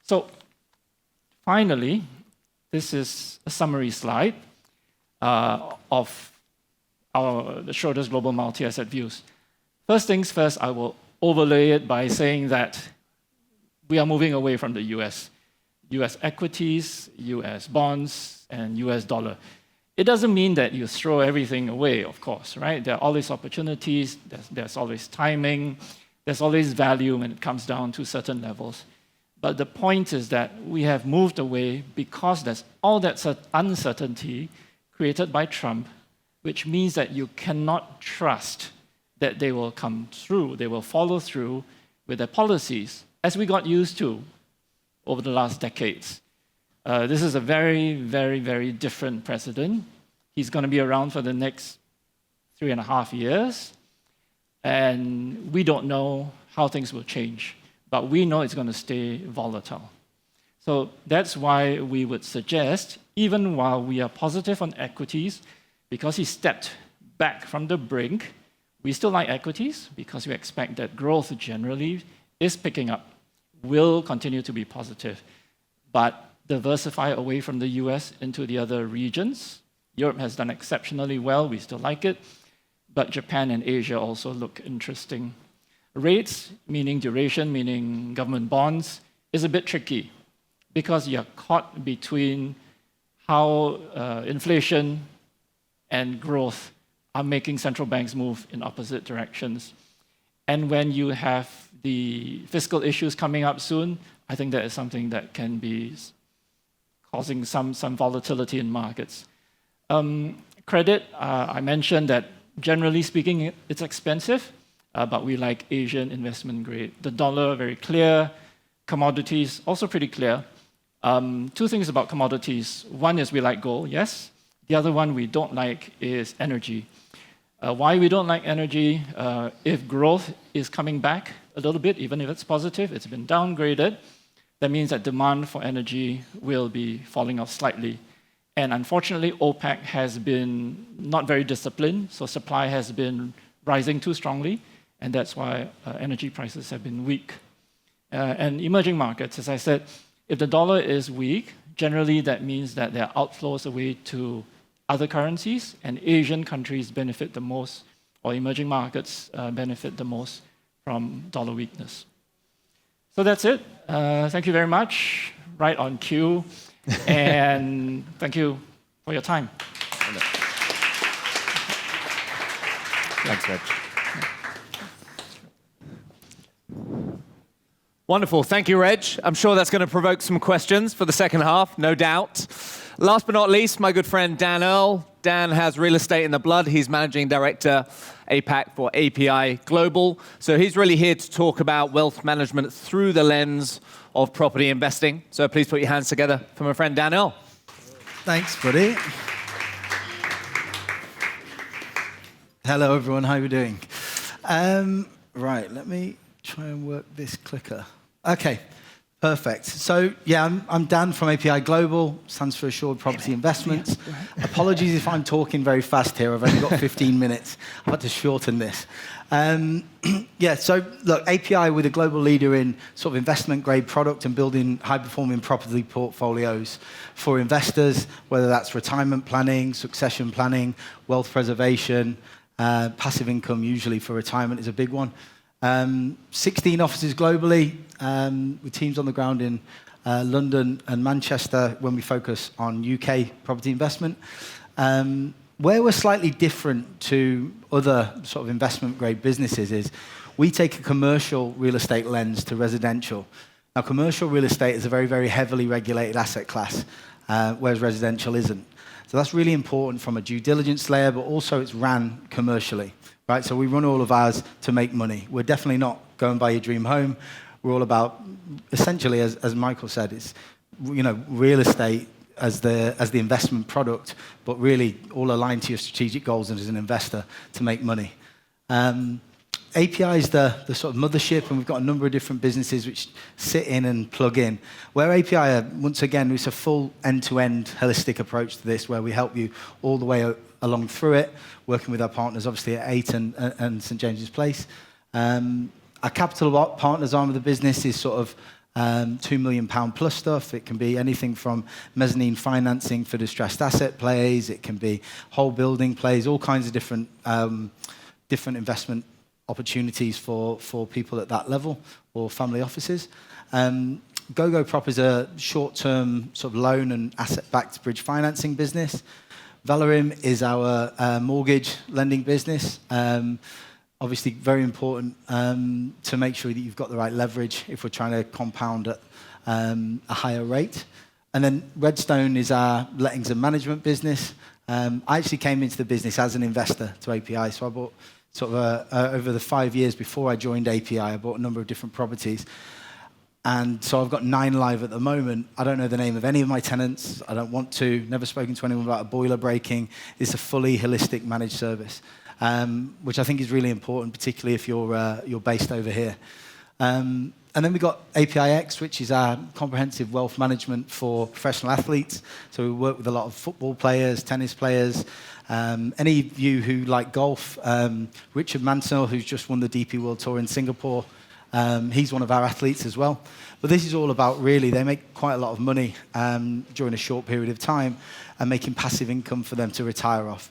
So finally, this is a summary slide of the Schroders Global Multi-Asset Views. First things first, I will overlay it by saying that we are moving away from the US. US equities, US bonds, and US dollar. It doesn't mean that you throw everything away, of course, right? There are always opportunities, there's always timing, there's always value when it comes down to certain levels. But the point is that we have moved away because there's all that uncertainty created by Trump, which means that you cannot trust that they will come through, they will follow through with their policies, as we got used to over the last decades. This is a very, very, very different president. He's going to be around for the next 3.5 years, and we don't know how things will change, but we know it's going to stay volatile. So that's why we would suggest, even while we are positive on equities, because he stepped back from the brink, we still like equities because we expect that growth generally is picking up, will continue to be positive, but diversify away from the US into the other regions. Europe has done exceptionally well, we still like it, but Japan and Asia also look interesting. Rates, meaning duration, meaning government bonds, is a bit tricky because you're caught between how inflation and growth are making central banks move in opposite directions. And when you have the fiscal issues coming up soon, I think that is something that can be causing some volatility in markets. Credit, I mentioned that generally speaking, it's expensive, but we like Asian investment grade. The dollar, very clear. Commodities, also pretty clear. Two things about commodities. One is we like gold, yes. The other one we don't like is energy. Why we don't like energy? If growth is coming back a little bit, even if it's positive, it's been downgraded, that means that demand for energy will be falling off slightly. And unfortunately, APAC has been not very disciplined, so supply has been rising too strongly, and that's why energy prices have been weak. And emerging markets, as I said, if the dollar is weak, generally that means that there are outflows away to other currencies, and Asian countries benefit the most, or emerging markets benefit the most from dollar weakness. So that's it. Thank you very much. Right on cue. And thank you for your time. Thanks, Reg. Wonderful. Thank you, Reg. I'm sure that's going to provoke some questions for the second half, no doubt. Last but not least, my good friend Dan Earl. Dan has real estate in the blood. He's managing director APAC for API Global. So he's really here to talk about wealth management through the lens of property investing. So please put your hands together for my friend Dan Earl. Thanks, buddy. Hello, everyone. How are we doing? Right, let me try and work this clicker. Okay, perfect. So, yeah, I'm Dan from API Global, stands for Assured Property Investments. Apologies if I'm talking very fast here. I've only got 15 minutes. I've had to shorten this. Yeah, so look, API, we're the global leader in sort of investment-grade product and building high-performing property portfolios for investors, whether that's retirement planning, succession planning, wealth preservation, passive income usually for retirement is a big one. 16 offices globally, with teams on the ground in London and Manchester when we focus on UK property investment. Where we're slightly different to other sort of investment-grade businesses is we take a commercial real estate lens to residential. Now, commercial real estate is a very, very heavily regulated asset class, whereas residential isn't. So that's really important from a due diligence layer, but also it's ran commercially, right? So we run all of ours to make money. We're definitely not go and buy your dream home. We're all about, essentially, as Michael said, it's real estate as the investment product, but really all aligned to your strategic goals as an investor to make money. API is the sort of mothership, and we've got a number of different businesses which sit in and plug in. Where API, once again, it's a full end-to-end holistic approach to this, where we help you all the way along through it, working with our partners, obviously at 8 and St James's Place. Our capital partners arm of the business is sort of £2 million plus stuff. It can be anything from mezzanine financing for distressed asset plays. It can be whole building plays, all kinds of different investment opportunities for people at that level or family offices. GoGo Prop is a short-term sort of loan and asset-backed bridge financing business. Valorim is our mortgage lending business. Obviously, very important to make sure that you've got the right leverage if we're trying to compound at a higher rate. And then Redstone is our lettings and management business. I actually came into the business as an investor to API, so I bought sort of over the 5 years before I joined API, I bought a number of different properties. And so I've got 9 live at the moment. I don't know the name of any of my tenants. I don't want to. Never spoken to anyone about a boiler breaking. It's a fully holistic managed service, which I think is really important, particularly if you're based over here. And then we've got APIX, which is our comprehensive wealth management for professional athletes. So we work with a lot of football players, tennis players. Any of you who like golf, Richard Mansell, who's just won the DP World Tour in Singapore, he's one of our athletes as well. But this is all about really, they make quite a lot of money during a short period of time and making passive income for them to retire off.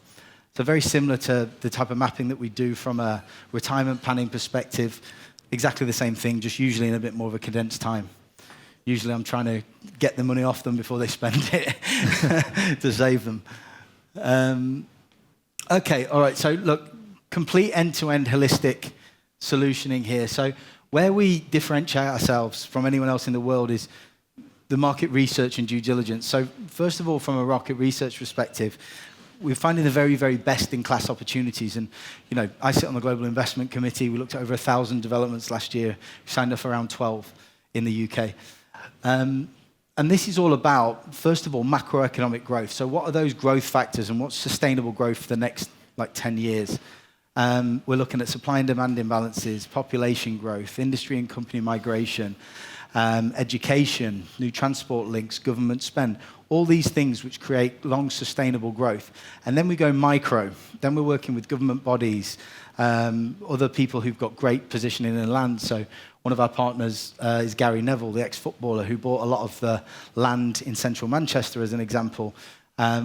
So very similar to the type of mapping that we do from a retirement planning perspective. Exactly the same thing, just usually in a bit more of a condensed time. Usually I'm trying to get the money off them before they spend it to save them. Okay, all right, so look, complete end-to-end holistic solutioning here. So where we differentiate ourselves from anyone else in the world is the market research and due diligence. So first of all, from a market research perspective, we're finding the very, very best-in-class opportunities. And, you know, I sit on the Global Investment Committee. We looked at over 1,000 developments last year. We signed off around 12 in the UK. And this is all about, first of all, macroeconomic growth. So what are those growth factors and what's sustainable growth for the next, 10 years? We're looking at supply and demand imbalances, population growth, industry and company migration, education, new transport links, government spend, all these things which create long sustainable growth. And then we go micro. Then we're working with government bodies, other people who've got great positioning in land. So one of our partners is Gary Neville, the ex-footballer who bought a lot of the land in central Manchester, as an example,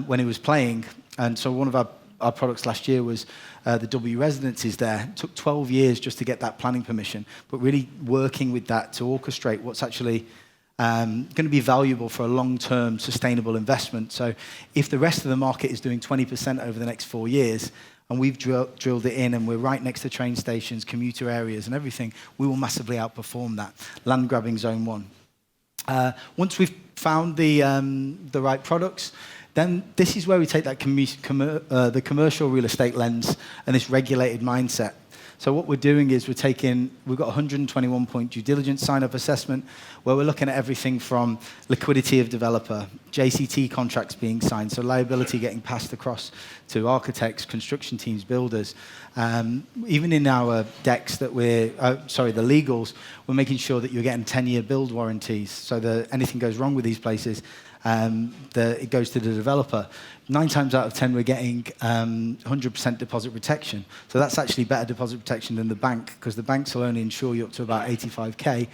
when he was playing. And so one of our products last year was the W residences there. It took 12 years just to get that planning permission, but really working with that to orchestrate what's actually going to be valuable for a long-term sustainable investment. So if the rest of the market is doing 20% over the next 4 years, and we've drilled it in, and we're right next to train stations, commuter areas, and everything, we will massively outperform that. Land grabbing zone 1. Once we've found the right products, then this is where we take that the commercial real estate lens and this regulated mindset. So what we're doing is we've got a 121-point due diligence sign-up assessment where we're looking at everything from liquidity of developer, JCT contracts being signed, so liability getting passed across to architects, construction teams, builders. Even in our decks that the legals, we're making sure that you're getting 10-year build warranties so that anything goes wrong with these places, it goes to the developer. 9 times out of 10, we're getting 100% deposit protection. So that's actually better deposit protection than the bank, because the banks will only insure you up to about 85k.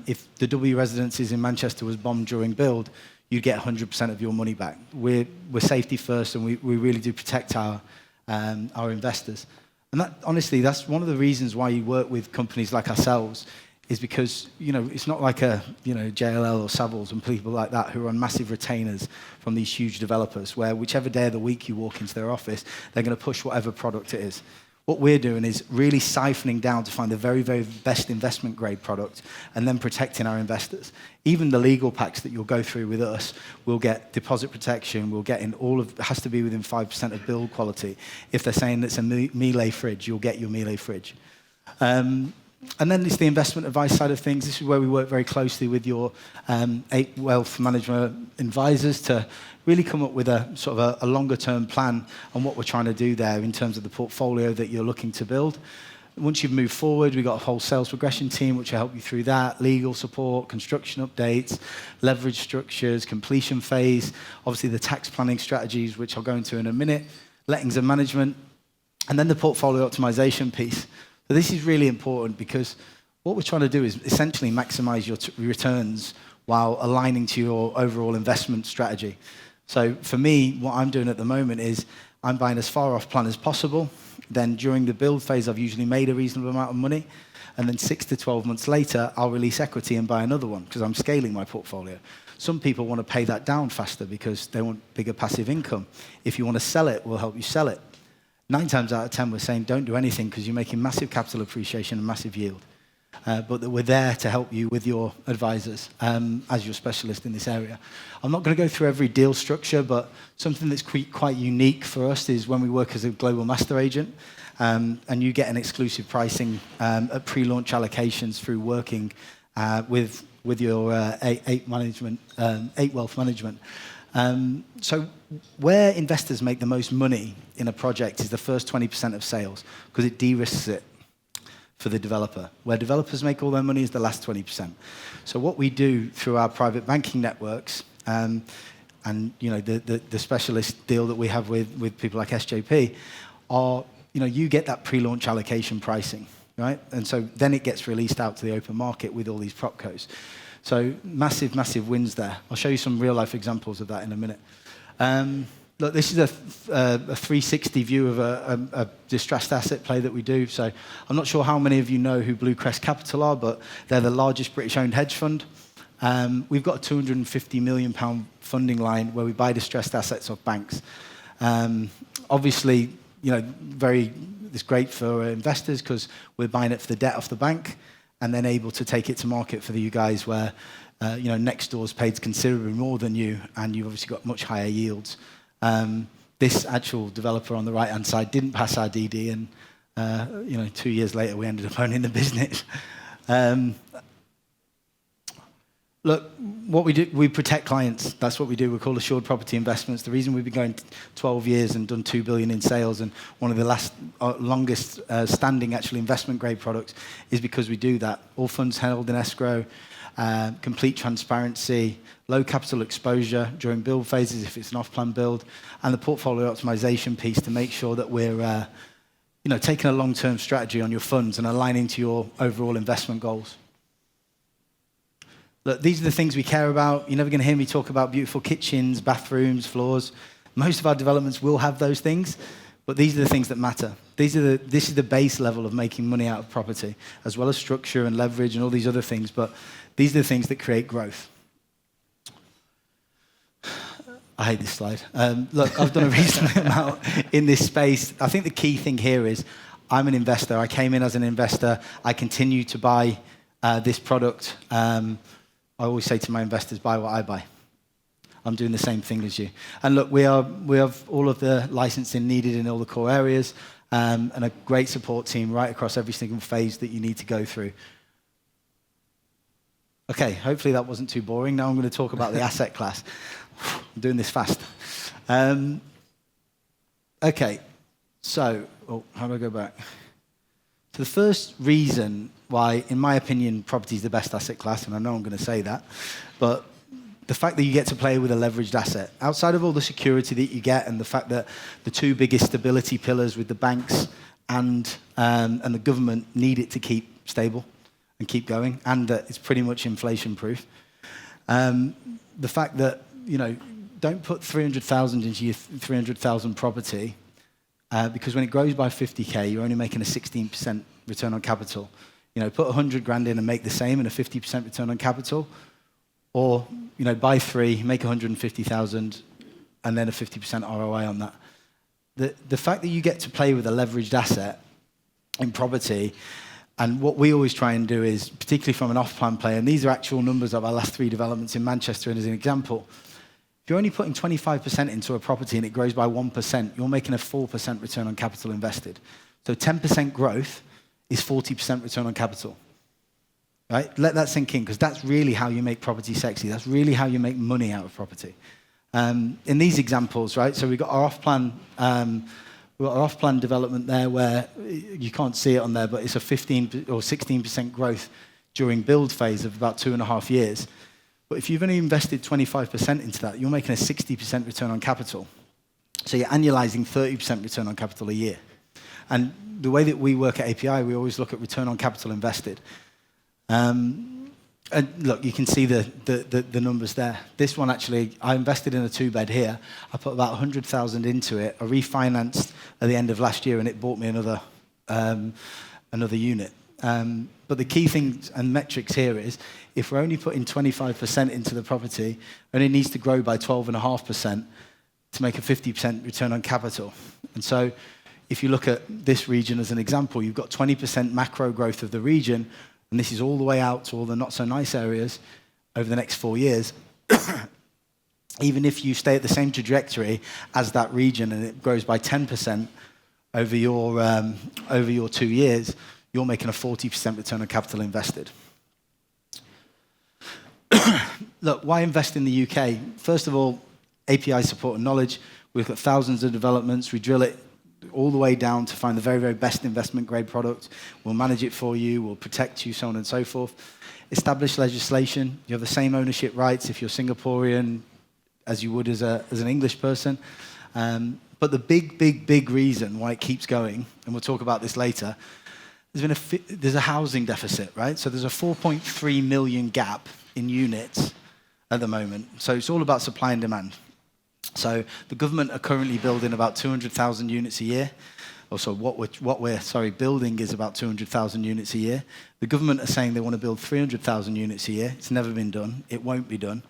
If the W residences in Manchester was bombed during build, you'd get 100% of your money back. We're safety first, and we really do protect our investors. And that, honestly, that's one of the reasons why you work with companies like ourselves, is because, it's not like JLL or Savills and people like that who are on massive retainers from these huge developers, where whichever day of the week you walk into their office, they're going to push whatever product it is. What we're doing is really siphoning down to find the very, very best investment grade product and then protecting our investors. Even the legal packs that you'll go through with us will get deposit protection, we'll get in it has to be within 5% of build quality. If they're saying it's a Miele fridge, you'll get your Miele fridge. And then it's the investment advice side of things. This is where we work very closely with your 8 wealth management advisors to really come up with a sort of a longer-term plan on what we're trying to do there in terms of the portfolio that you're looking to build. Once you've moved forward, we've got a whole sales progression team which will help you through that, legal support, construction updates, leverage structures, completion phase, obviously the tax planning strategies, which I'll go into in a minute, lettings and management, and then the portfolio optimization piece. So this is really important because what we're trying to do is essentially maximize your returns while aligning to your overall investment strategy. So for me, what I'm doing at the moment is I'm buying as far off plan as possible. then during the build phase, I've usually made a reasonable amount of money. And then 6 to 12 months later, I'll release equity and buy another one because I'm scaling my portfolio. Some people want to pay that down faster because they want bigger passive income. If you want to sell it, we'll help you sell it. 9 times out of 10, we're saying don't do anything because you're making massive capital appreciation and massive yield. But that we're there to help you with your advisors as your specialist in this area. I'm not going to go through every deal structure, but something that's quite unique for us is when we work as a global master agent, and you get an exclusive pricing at pre-launch allocations through working with your eight wealth management. So where investors make the most money in a project is the first 20% of sales because it de-risks it for the developer. Where developers make all their money is the last 20%. So what we do through our private banking networks and the specialist deal that we have with people like SJP are, you get that pre-launch allocation pricing, right? And so then it gets released out to the open market with all these propcos. So massive, massive wins there. I'll show you some real-life examples of that in a minute. Look, this is a 360 view of a distressed asset play that we do. So I'm not sure how many of you know who Blue Crest Capital are, but they're the largest British-owned hedge fund. We've got a £250 million funding line where we buy distressed assets off banks. Obviously, it's great for investors because we're buying it for the debt off the bank and then able to take it to market for you guys where, next door's paid considerably more than you and you've obviously got much higher yields. This actual developer on the right-hand side didn't pass our DD and, 2 years later we ended up owning the business. Look, what we do, we protect clients. That's what we do. We're called Assured Property Investments. The reason we've been going 12 years and done 2 billion in sales and one of the longest standing actual investment grade products is because we do that. All funds held in escrow, complete transparency, low capital exposure during build phases if it's an off-plan build, and the portfolio optimization piece to make sure that we're taking a long-term strategy on your funds and aligning to your overall investment goals. Look, these are the things we care about. You're never going to hear me talk about beautiful kitchens, bathrooms, floors. Most of our developments will have those things, but these are the things that matter. This is the base level of making money out of property, as well as structure and leverage and all these other things, but these are the things that create growth. I hate this slide. Look, I've done a reasonable amount in this space. I think the key thing here is I'm an investor. I came in as an investor. I continue to buy this product. I always say to my investors, buy what I buy. I'm doing the same thing as you. And look, we have all of the licensing needed in all the core areas and a great support team right across every single phase that you need to go through. Okay, hopefully that wasn't too boring. Now I'm going to talk about the asset class. I'm doing this fast. Okay, so, how do I go back? So the first reason why, in my opinion, property is the best asset class, and I know I'm going to say that, but the fact that you get to play with a leveraged asset, outside of all the security that you get and the fact that the two biggest stability pillars with the banks and the government need it to keep stable and keep going, and that it's pretty much inflation-proof. The fact that, don't put 300,000 into your 300,000 property because when it grows by 50K, you're only making a 16% return on capital. Put 100 grand in and make the same and a 50% return on capital, or buy 3, make 150,000, and then a 50% ROI on that. The fact that you get to play with a leveraged asset in property, and what we always try and do is, particularly from an off-plan player, and these are actual numbers of our last 3 developments in Manchester, and as an example, if you're only putting 25% into a property and it grows by 1%, you're making a 4% return on capital invested. So 10% growth is 40% return on capital. Right? Let that sink in, because that's really how you make property sexy. That's really how you make money out of property. In these examples, right? So we've got our off-plan development there where you can't see it on there, but it's a 15 or 16% growth during build phase of about 2.5 years. But if you've only invested 25% into that, you're making a 60% return on capital. So you're annualizing 30% return on capital a year. And the way that we work at API, we always look at return on capital invested. And And look, you can see the numbers there. This one actually, I invested in a 2-bed here. I put about 100,000 into it. I refinanced at the end of last year, and it bought me another unit. But the key things and metrics here is, if we're only putting 25% into the property, it only needs to grow by 12.5% to make a 50% return on capital. And so if you look at this region as an example, you've got 20% macro growth of the region, and this is all the way out to all the not-so-nice areas over the next 4 years. Even if you stay at the same trajectory as that region and it grows by 10% over your 2 years, you're making a 40% return on capital invested. Look, why invest in the UK? First of all, API support and knowledge. We've got thousands of developments. We drill it all the way down to find the very, very best investment grade product. We'll manage it for you. We'll protect you, so on and so forth. Established legislation. You have the same ownership rights if you're Singaporean as you would as an English person. But the big reason why it keeps going, and we'll talk about this later, there's a housing deficit, right? So there's a 4.3 million gap in units at the moment. So it's all about supply and demand. So the government are currently building about 200,000 units a year. Also, what we're building is about 200,000 units a year. The government are saying they want to build 300,000 units a year. It's never been done. It won't be done.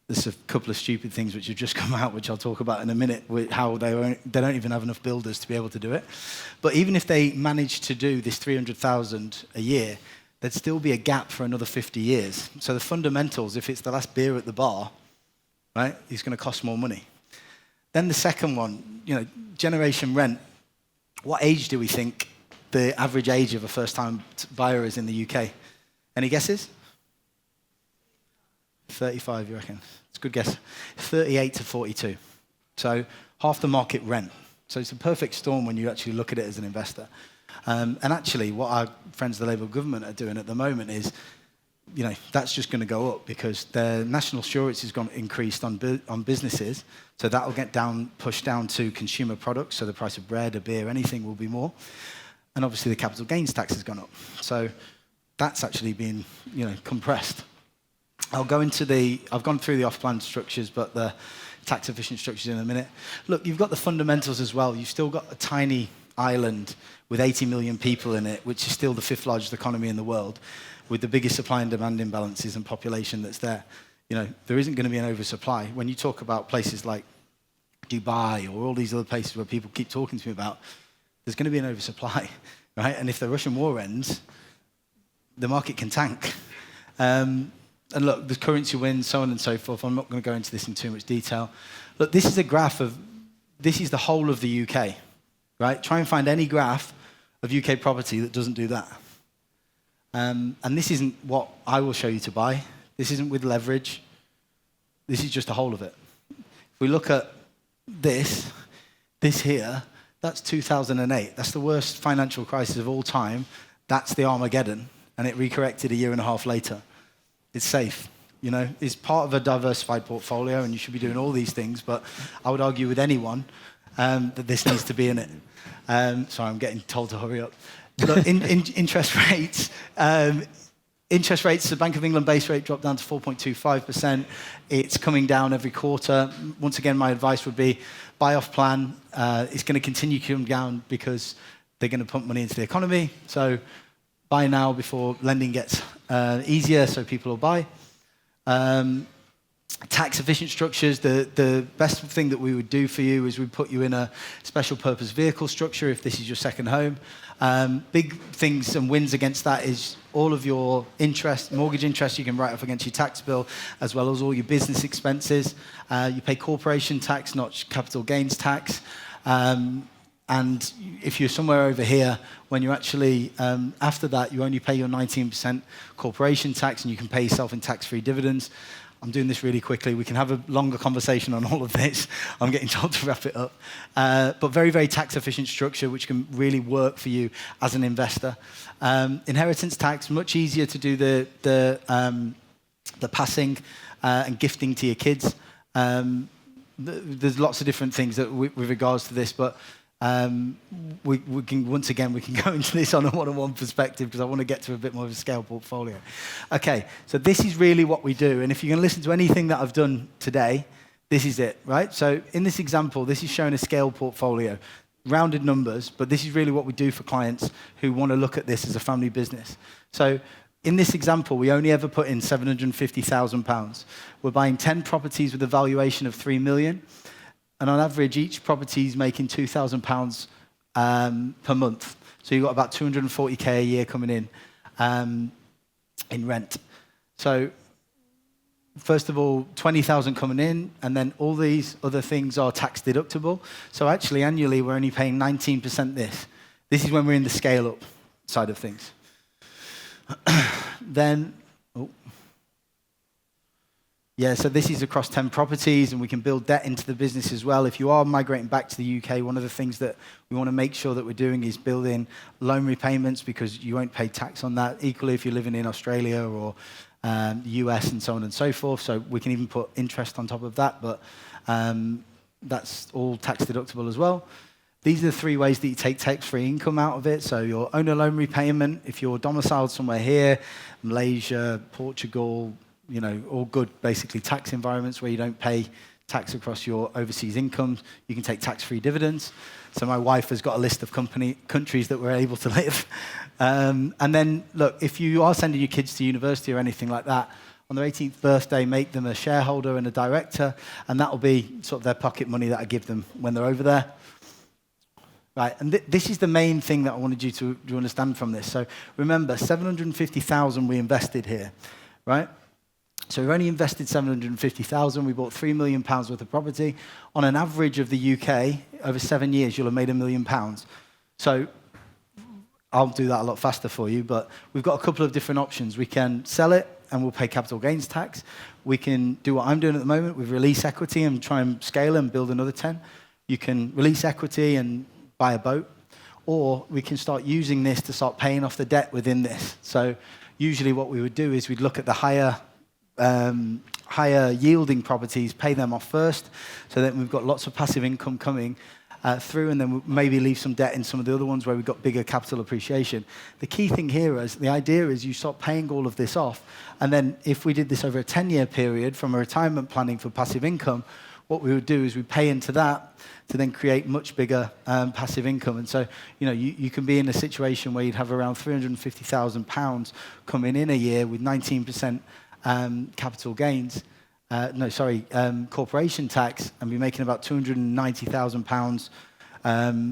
There's a couple of stupid things which have just come out, which I'll talk about in a minute, with how they don't even have enough builders to be able to do it. But even if they manage to do this 300,000 a year, there'd still be a gap for another 50 years. So the fundamentals, if it's the last beer at the bar, right, it's going to cost more money. Then the second one, generation rent. What age do we think the average age of a first-time buyer is in the UK? Any guesses? 35, you reckon? It's a good guess. 38 to 42. So half the market rent. So it's a perfect storm when you actually look at it as an investor. And actually, what our friends of the Labour government are doing at the moment is, that's just going to go up because the national insurance has increased on businesses. So that will get pushed down to consumer products. So the price of bread, a beer, anything will be more. And obviously the capital gains tax has gone up. So that's actually been, compressed. I've gone through the off-plan structures, but the tax-efficient structures in a minute. Look, you've got the fundamentals as well. You've still got a tiny island with 80 million people in it, which is still the 5th largest economy in the world, with the biggest supply and demand imbalances and population that's there. There isn't going to be an oversupply. When you talk about places like Dubai or all these other places where people keep talking to me about, there's going to be an oversupply, right? And if the Russian war ends, the market can tank. And look, the currency wins, so on and so forth. I'm not going to go into this in too much detail. Look, this is a graph this is the whole of the UK, right? Try and find any graph of UK property that doesn't do that. And this isn't what I will show you to buy. This isn't with leverage. This is just the whole of it. If we look at this here, that's 2008. That's the worst financial crisis of all time. That's the Armageddon. And it recorrected a year and a half later. It's safe. It's part of a diversified portfolio, and you should be doing all these things. But I would argue with anyone that this needs to be in it. Sorry, I'm getting told to hurry up. Look, interest rates. Interest rates, the Bank of England base rate dropped down to 4.25%. It's coming down every quarter. Once again, my advice would be buy off plan. It's going to continue to come down because they're going to pump money into the economy. So buy now before lending gets easier, so people will buy. Tax-efficient structures, the best thing that we would do for you is we'd put you in a special purpose vehicle structure if this is your second home. Big things and wins against that is all of your interest, mortgage interest you can write off against your tax bill, as well as all your business expenses. You pay corporation tax, not capital gains tax. And if you're somewhere over here, when you're actually, after that, you only pay your 19% corporation tax, and you can pay yourself in tax-free dividends. I'm doing this really quickly. We can have a longer conversation on all of this. I'm getting told to wrap it up. But very, very tax-efficient structure, which can really work for you as an investor. Inheritance tax, much easier to do the passing and gifting to your kids. There's lots of different things that with regards to this, but we can, once again, we can go into this on a one-on-one perspective because I want to get to a bit more of a scale portfolio. Okay, so this is really what we do. And if you're going to listen to anything that I've done today, this is it, right? So in this example, this is showing a scale portfolio, rounded numbers, but this is really what we do for clients who want to look at this as a family business. So in this example, we only ever put in £750,000. We're buying 10 properties with a valuation of 3 million. And on average, each property is making £2,000 per month. So you've got about 240K a year coming in rent. So first of all, 20,000 coming in, and then all these other things are tax deductible. So actually, annually, we're only paying 19% this. This is when we're in the scale-up side of things. Then, so this is across 10 properties, and we can build debt into the business as well. If you are migrating back to the UK, one of the things that we want to make sure that we're doing is building loan repayments because you won't pay tax on that. Equally, if you're living in Australia or the US and so on and so forth. So we can even put interest on top of that, but that's all tax deductible as well. These are the 3 ways that you take tax-free income out of it. So your owner loan repayment, if you're domiciled somewhere here, Malaysia, Portugal, all good, basically, tax environments where you don't pay tax across your overseas incomes. You can take tax-free dividends. So my wife has got a list of countries that we're able to live. And then, look, if you are sending your kids to university or anything like that, on their 18th birthday, make them a shareholder and a director, and that will be sort of their pocket money that I give them when they're over there. Right, and this is the main thing that I wanted you to understand from this. So remember, 750,000 we invested here, right? So we've only invested 750,000. We bought £3 million worth of property. On an average of the UK, over 7 years, you'll have made £1 million. So I'll do that a lot faster for you, but we've got a couple of different options. We can sell it and we'll pay capital gains tax. We can do what I'm doing at the moment with release equity and try and scale and build another 10. You can release equity and buy a boat, or we can start using this to start paying off the debt within this. So usually what we would do is we'd look at the higher yielding properties, pay them off first, so that we've got lots of passive income coming through, and then we'll maybe leave some debt in some of the other ones where we've got bigger capital appreciation. The key thing here is, the idea is you start paying all of this off, and then if we did this over a 10-year period from a retirement planning for passive income, what we would do is we pay into that to then create much bigger passive income. And so, you can be in a situation where you'd have around £350,000 coming in a year with 19% capital gains, corporation tax, and be making about £290,000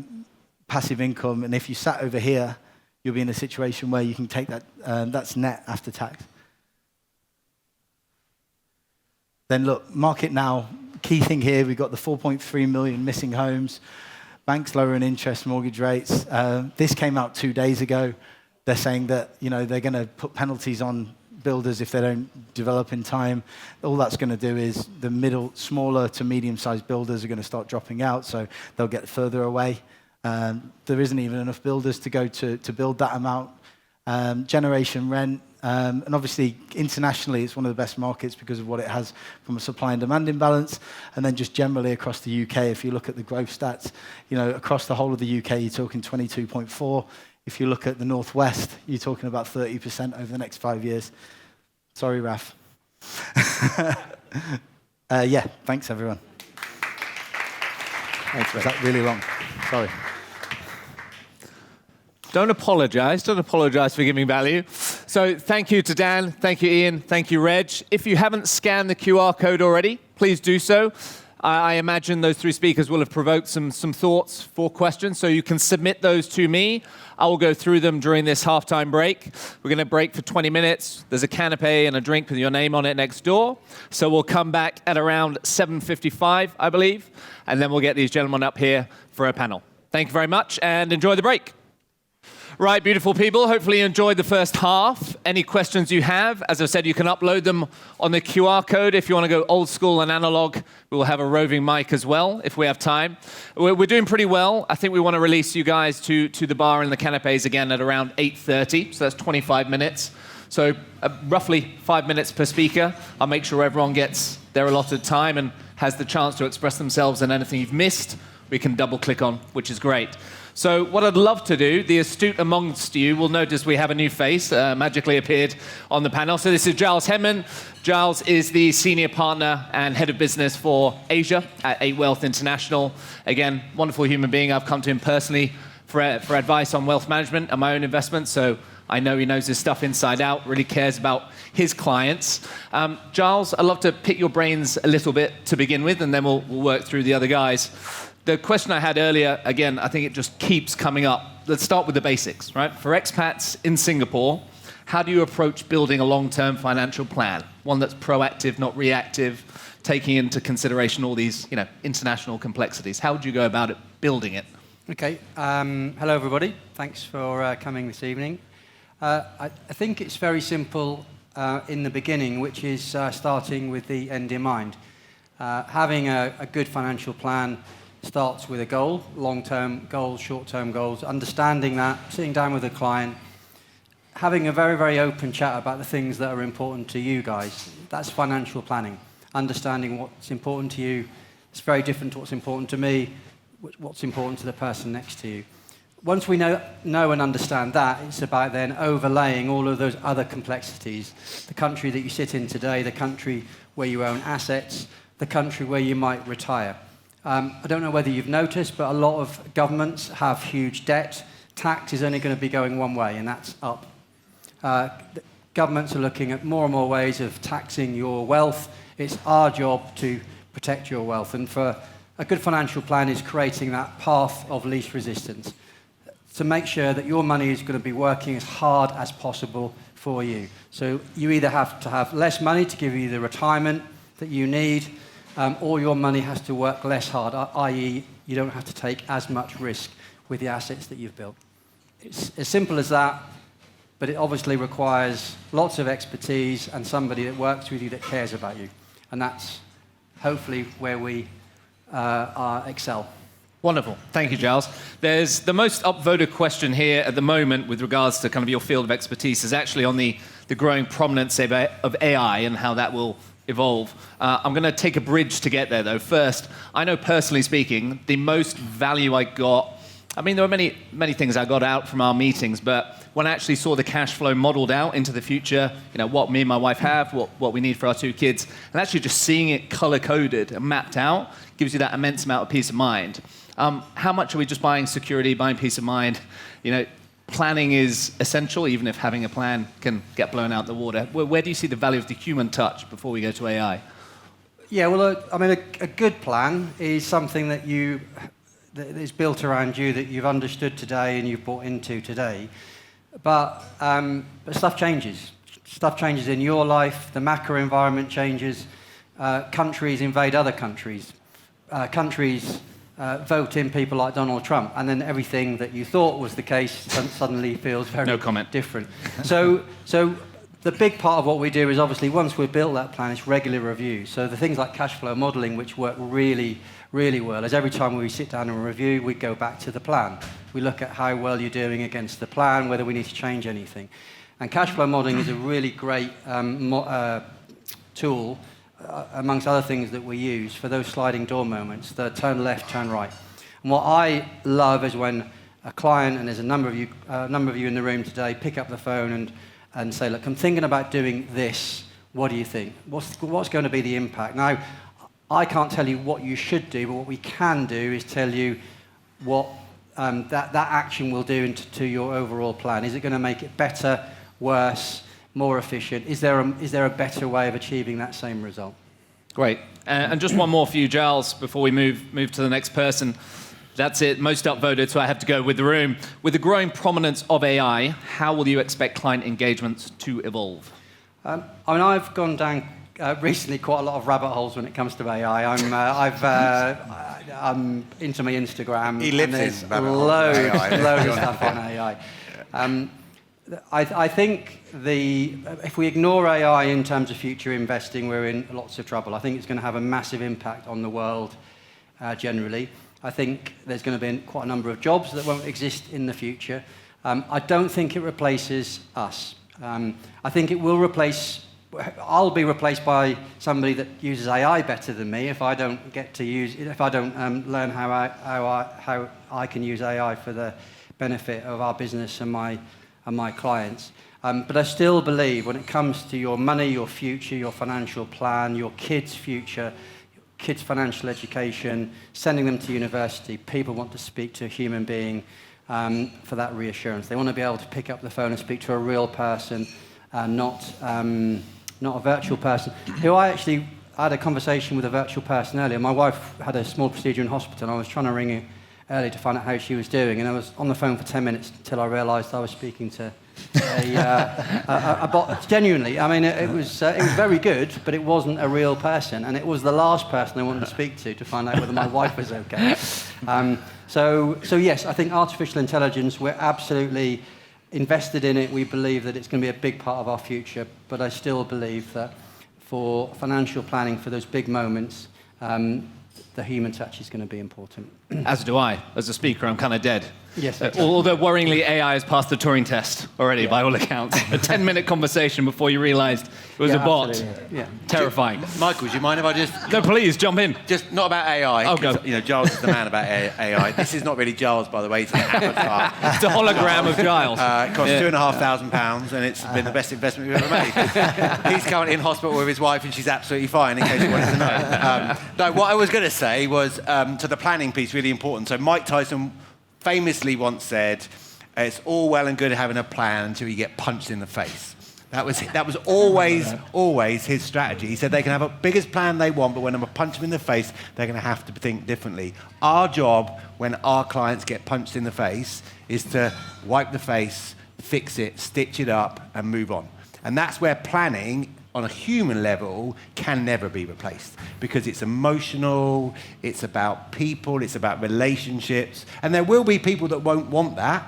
passive income. And if you sat over here, you'll be in a situation where you can take that, that's net after tax. Then look, market now. Key thing here, we've got the 4.3 million missing homes, banks lowering interest mortgage rates. This came out 2 days ago. They're saying that they're going to put penalties on builders if they don't develop in time. All that's going to do is the smaller to medium-sized builders are going to start dropping out, so they'll get further away. There isn't even enough builders to go to build that amount. Generation rent. And obviously, internationally, it's one of the best markets because of what it has from a supply and demand imbalance. And then just generally across the UK, if you look at the growth stats, across the whole of the UK, you're talking 22.4. If you look at the Northwest, you're talking about 30% over the next 5 years. Sorry, Raf. Thanks, everyone. Thanks, was that really long? Sorry. Don't apologize for giving value. So thank you to Dan, thank you Ian, thank you Reg. If you haven't scanned the QR code already, please do so. I imagine those 3 speakers will have provoked some thoughts for questions, so you can submit those to me. I will go through them during this halftime break. We're going to break for 20 minutes. There's a canapé and a drink with your name on it next door. So we'll come back at around 7:55, I believe, and then we'll get these gentlemen up here for a panel. Thank you very much, and enjoy the break. Right, beautiful people. Hopefully you enjoyed the first half. Any questions you have, as I said, you can upload them on the QR code. If you want to go old school and analog, we will have a roving mic as well, if we have time. We're doing pretty well. I think we want to release you guys to the bar and the canapes again at around 8:30, so that's 25 minutes. So roughly 5 minutes per speaker. I'll make sure everyone gets their allotted time and has the chance to express themselves and anything you've missed we can double click on, which is great. So what I'd love to do, the astute amongst you will notice we have a new face magically appeared on the panel. So this is Giles Henman. Giles is the senior partner and head of business for Asia at 8 Wealth International. Again, wonderful human being. I've come to him personally for advice on wealth management and my own investments. So I know he knows his stuff inside out, really cares about his clients. Giles, I'd love to pick your brains a little bit to begin with, and then we'll work through the other guys. The question I had earlier, again, I think it just keeps coming up. Let's start with the basics, right? For expats in Singapore, how do you approach building a long-term financial plan? One that's proactive, not reactive, taking into consideration all these, international complexities. How would you go about it, building it? Okay. Hello, everybody. Thanks for coming this evening. I think it's very simple in the beginning, which is starting with the end in mind. Having a good financial plan starts with a goal, long-term goals, short-term goals, understanding that, sitting down with a client, having a very, very open chat about the things that are important to you guys. That's financial planning. Understanding what's important to you. It's very different to what's important to me, what's important to the person next to you. Once we know and understand that, it's about then overlaying all of those other complexities. The country that you sit in today, the country where you own assets, the country where you might retire. I don't know whether you've noticed, but a lot of governments have huge debt. Tax is only going to be going one way, and that's up. Governments are looking at more and more ways of taxing your wealth. It's our job to protect your wealth. And for a good financial plan is creating that path of least resistance to make sure that your money is going to be working as hard as possible for you. So you either have to have less money to give you the retirement that you need, or your money has to work less hard, i.e. you don't have to take as much risk with the assets that you've built. It's as simple as that, but it obviously requires lots of expertise and somebody that works with you that cares about you. And that's hopefully where we excel. Wonderful. Thank you, Giles. There's the most upvoted question here at the moment with regards to kind of your field of expertise is actually on the growing prominence of AI and how that will evolve. I'm going to take a bridge to get there, though. First, I know personally speaking, the most value I got, there were many things I got out from our meetings, but when I actually saw the cash flow modeled out into the future, what me and my wife have, what we need for our 2 kids, and actually just seeing it color-coded and mapped out gives you that immense amount of peace of mind. How much are we just buying security, buying peace of mind? Planning is essential, even if having a plan can get blown out the water. Where do you see the value of the human touch before we go to AI? Yeah, well, a good plan is something that is built around you, that you've understood today and you've bought into today. But stuff changes. Stuff changes in your life. The macro environment changes. Countries invade other countries. Countries vote in people like Donald Trump, and then everything that you thought was the case suddenly feels very different. So the big part of what we do is obviously once we've built that plan, it's regular review. So the things like cash flow modelling, which work really, really well, is every time we sit down and review, we go back to the plan. We look at how well you're doing against the plan, whether we need to change anything. And cash flow modelling is a really great tool amongst other things that we use for those sliding door moments, the turn left, turn right. And what I love is when a client, and there's a number of you in the room today, pick up the phone and say, look, I'm thinking about doing this. What do you think? What's going to be the impact? Now, I can't tell you what you should do, but what we can do is tell you what that action will do to your overall plan. Is it going to make it better, worse, more efficient? Is there a better way of achieving that same result? Great. And just one more for you, Giles, before we move to the next person. That's it, most upvoted, so I have to go with the room. With the growing prominence of AI, how will you expect client engagements to evolve? I've gone down recently quite a lot of rabbit holes when it comes to AI. I'm into my Instagram. He lives in rabbit holes. Loads of stuff on AI. I think if we ignore AI in terms of future investing, we're in lots of trouble. I think it's going to have a massive impact on the world generally. I think there's going to be quite a number of jobs that won't exist in the future. I don't think it replaces us. I think it will replace I'll be replaced by somebody that uses AI better than me if I don't learn how I can use AI for the benefit of our business and my clients. But I still believe when it comes to your money, your future, your financial plan, your kids' future, kids' financial education, sending them to university, people want to speak to a human being for that reassurance. They want to be able to pick up the phone and speak to a real person, not a virtual person. I had a conversation with a virtual person earlier. My wife had a small procedure in hospital, and I was trying to ring her early to find out how she was doing, and I was on the phone for 10 minutes until I realised I was speaking to a bot. Genuinely, I mean, it was very good, but it wasn't a real person, and it was the last person I wanted to speak to find out whether my wife was okay. So yes, I think artificial intelligence, we're absolutely invested in it. We believe that it's going to be a big part of our future, but I still believe that for financial planning, for those big moments, the human touch is going to be important. As do I. As a speaker, I'm kind of dead. Yes. Although worryingly, AI has passed the Turing test already, by all accounts. A 10-minute conversation before you realised it was a bot. Absolutely. Yeah. Terrifying. Michael, do you mind if I just... No, please, jump in. Just not about AI. Oh, go. Giles is the man about AI. This is not really Giles, by the way. It's an avatar. It's a hologram of Giles. It cost £2,500, and it's been the best investment we've ever made. He's currently in hospital with his wife, and she's absolutely fine, in case you wanted to know. No, what I was going to say was, to the planning piece, really important. So Mike Tyson famously once said, it's all well and good having a plan until you get punched in the face. That was always his strategy. He said they can have a biggest plan they want, but when I'm punch them in the face, they're going to have to think differently. Our job, when our clients get punched in the face, is to wipe the face, fix it, stitch it up, and move on. And that's where planning on a human level can never be replaced, because it's emotional, it's about people, it's about relationships, and there will be people that won't want that,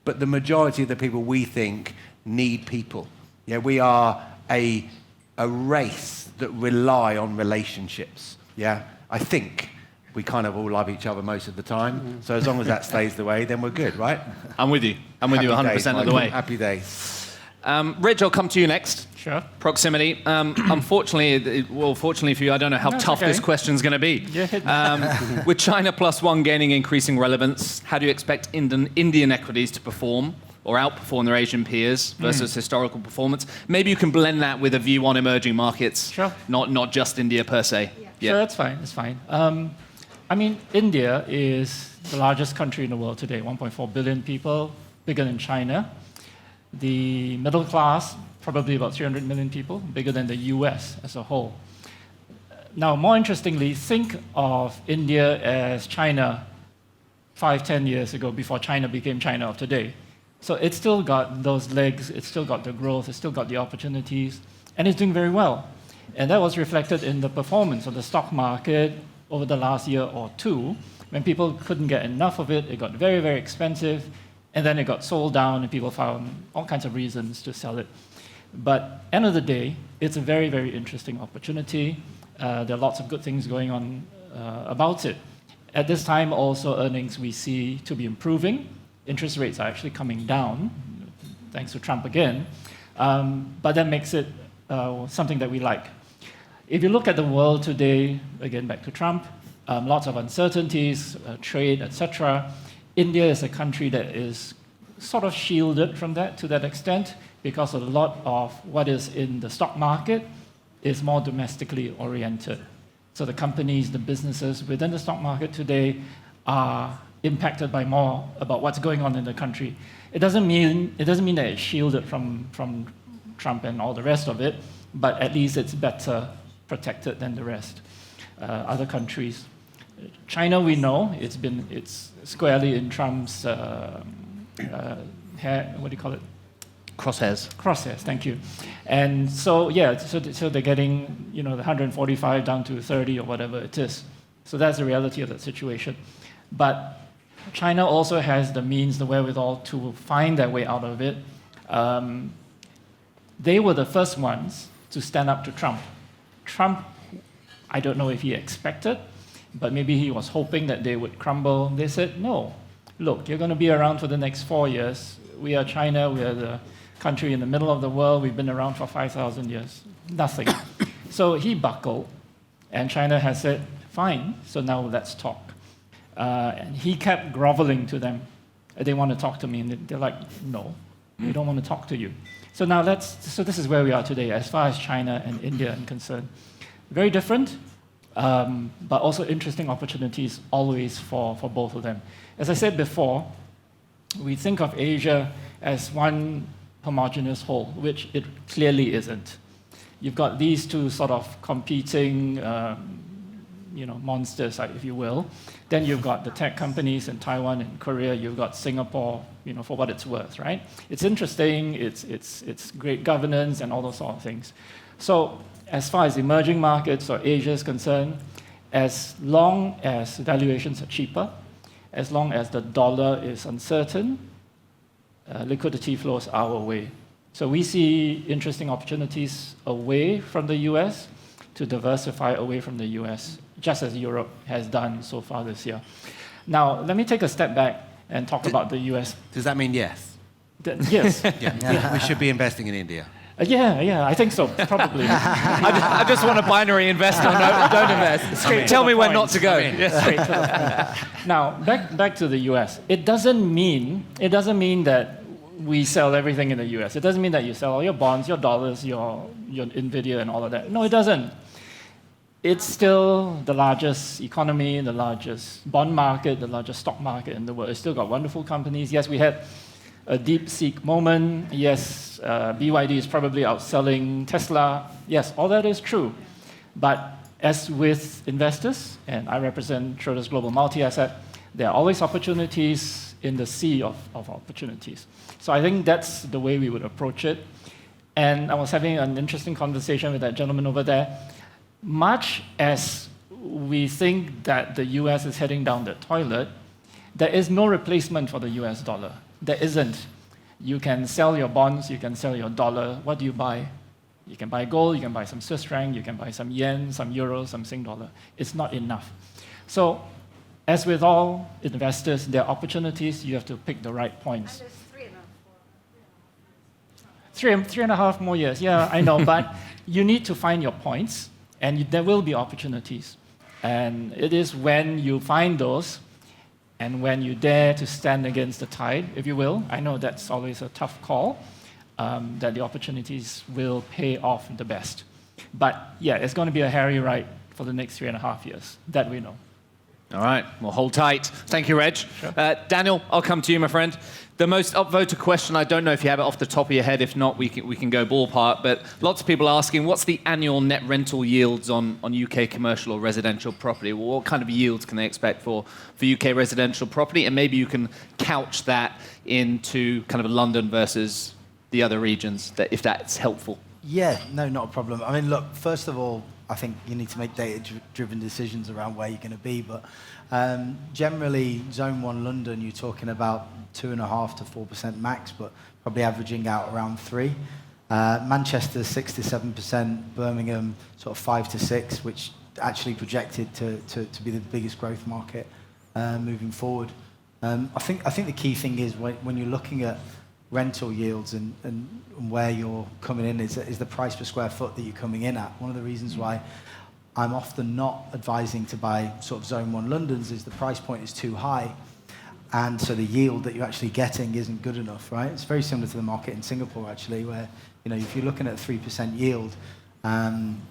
but the majority of the people we think need people. Yeah, we are a race that rely on relationships. Yeah, I think we kind of all love each other most of the time, so as long as that stays the way, then we're good, right? I'm with you. I'm with you 100% of the way. Happy days. Reg, I'll come to you next. Sure. Proximity. Fortunately for you, I don't know how tough this question's going to be. With China +1 gaining increasing relevance, how do you expect Indian equities to perform or outperform their Asian peers versus historical performance? Maybe you can blend that with a view on emerging markets, not just India per se. Yeah. Sure, that's fine. That's fine. I mean, India is the largest country in the world today, 1.4 billion people, bigger than China. The middle class, probably about 300 million people, bigger than the US as a whole. Now, more interestingly, think of India as China 5-10 years ago, before China became China of today. So it's still got those legs, it's still got the growth, it's still got the opportunities, and it's doing very well. And that was reflected in the performance of the stock market over the last year or two. When people couldn't get enough of it, it got very, very expensive, and then it got sold down, and people found all kinds of reasons to sell it. But end of the day, it's a very, very interesting opportunity. There are lots of good things going on about it. At this time, also, earnings we see to be improving. Interest rates are actually coming down, thanks to Trump again. But that makes it something that we like. If you look at the world today, again, back to Trump, lots of uncertainties, trade, etc. India is a country that is sort of shielded from that to that extent, because a lot of what is in the stock market is more domestically oriented. So the companies, the businesses within the stock market today are impacted by more about what's going on in the country. It doesn't mean that it's shielded from Trump and all the rest of it, but at least it's better protected than the rest. Other countries. China, we know, it's squarely in Trump's Crosshairs. Crosshairs, thank you. And so, so they're getting, the 145 down to 30 or whatever it is. So that's the reality of that situation. But China also has the means, the wherewithal to find their way out of it. They were the first ones to stand up to Trump. Trump, I don't know if he expected, but maybe he was hoping that they would crumble. They said, no, look, you're going to be around for the next 4 years. We are China, we are the country in the middle of the world. We've been around for 5,000 years. Nothing. So he buckled, and China has said, fine, so now let's talk. And he kept groveling to them. They want to talk to me, and they're like, no, we don't want to talk to you. So now so this is where we are today, as far as China and India are concerned. Very different, but also interesting opportunities always for both of them. As I said before, we think of Asia as one homogeneous whole, which it clearly isn't. You've got these two sort of competing monsters, if you will. Then you've got the tech companies in Taiwan and Korea. You've got Singapore, for what it's worth, right? It's interesting. It's great governance and all those sort of things. So as far as emerging markets or Asia is concerned, as long as valuations are cheaper, as long as the dollar is uncertain, liquidity flows our way. So we see interesting opportunities away from the US to diversify away from the US, just as Europe has done so far this year. Now, let me take a step back and talk about the US. Does that mean yes? Yes. Yeah. We should be investing in India. Yeah, I think so, probably. I just want a binary investor. No, don't invest. Tell me when not to go. Straight to the point. Now, back to the US. It doesn't mean that we sell everything in the US. It doesn't mean that you sell all your bonds, your dollars, your NVIDIA and all of that. No, it doesn't. It's still the largest economy, the largest bond market, the largest stock market in the world. It's still got wonderful companies. Yes, we had a DeepSeek moment. Yes, BYD is probably outselling Tesla. Yes, all that is true. But as with investors, and I represent Schroders Global Multi-Asset, there are always opportunities in the sea of opportunities. So I think that's the way we would approach it. And I was having an interesting conversation with that gentleman over there. Much as we think that the US is heading down the toilet, there is no replacement for the US dollar. There isn't. You can sell your bonds, you can sell your dollar. What do you buy? You can buy gold, you can buy some Swiss franc, you can buy some yen, some euros, some Sing dollar. It's not enough. So, as with all investors, there are opportunities. You have to pick the right points. And there's 3.5 more years. Yeah, I know, but you need to find your points, and there will be opportunities. And it is when you find those, and when you dare to stand against the tide, if you will, I know that's always a tough call, that the opportunities will pay off the best. But yeah, it's going to be a hairy ride for the next 3.5 years. That we know. All right, well, hold tight. Thank you, Reg. Sure. Daniel, I'll come to you, my friend. The most upvoted question, I don't know if you have it off the top of your head. If not, we can go ballpark. But lots of people asking, what's the annual net rental yields on UK commercial or residential property? Well, what kind of yields can they expect for UK residential property? And maybe you can couch that into kind of London versus the other regions, if that's helpful. Yeah, no, not a problem. I mean, look, first of all, I think you need to make data-driven decisions around where you're going to be. But generally, Zone 1 London, you're talking about 2.5% to 4% max, but probably averaging out around 3%. Manchester, 6 to 7%. Birmingham, sort of 5 to 6%, which actually projected to be the biggest growth market moving forward. I think the key thing is when you're looking at rental yields and where you're coming in is the price per square foot that you're coming in at. One of the reasons why I'm often not advising to buy sort of Zone 1 Londons is the price point is too high, and so the yield that you're actually getting isn't good enough, right? It's very similar to the market in Singapore, actually, where if you're looking at a 3% yield,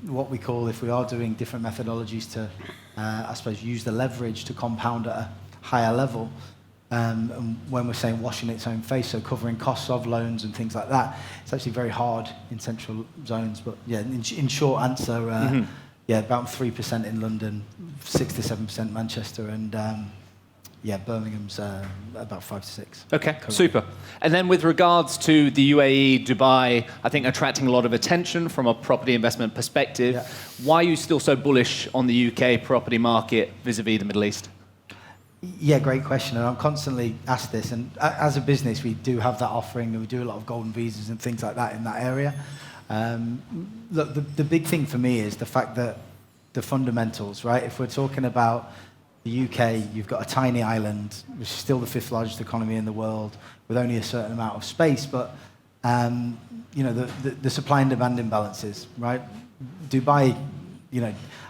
what we call, if we are doing different methodologies to, I suppose, use the leverage to compound at a higher level, and when we're saying washing its own face, so covering costs of loans and things like that, it's actually very hard in central zones. But yeah, in short answer, yeah, about 3% in London, 6 to 7% Manchester, and Birmingham's about 5 to 6. Okay, Correct. super. And then with regards to the UAE, Dubai, I think attracting a lot of attention from a property investment perspective. Yeah. Why are you still so bullish on the UK property market vis-a-vis the Middle East? Yeah, great question. And I'm constantly asked this. And as a business, we do have that offering, and we do a lot of golden visas and things like that in that area. Look, the big thing for me is the fact that the fundamentals, right? If we're talking about the UK, you've got a tiny island, which is still the 5th largest economy in the world, with only a certain amount of space, but the supply and demand imbalances, right? Dubai,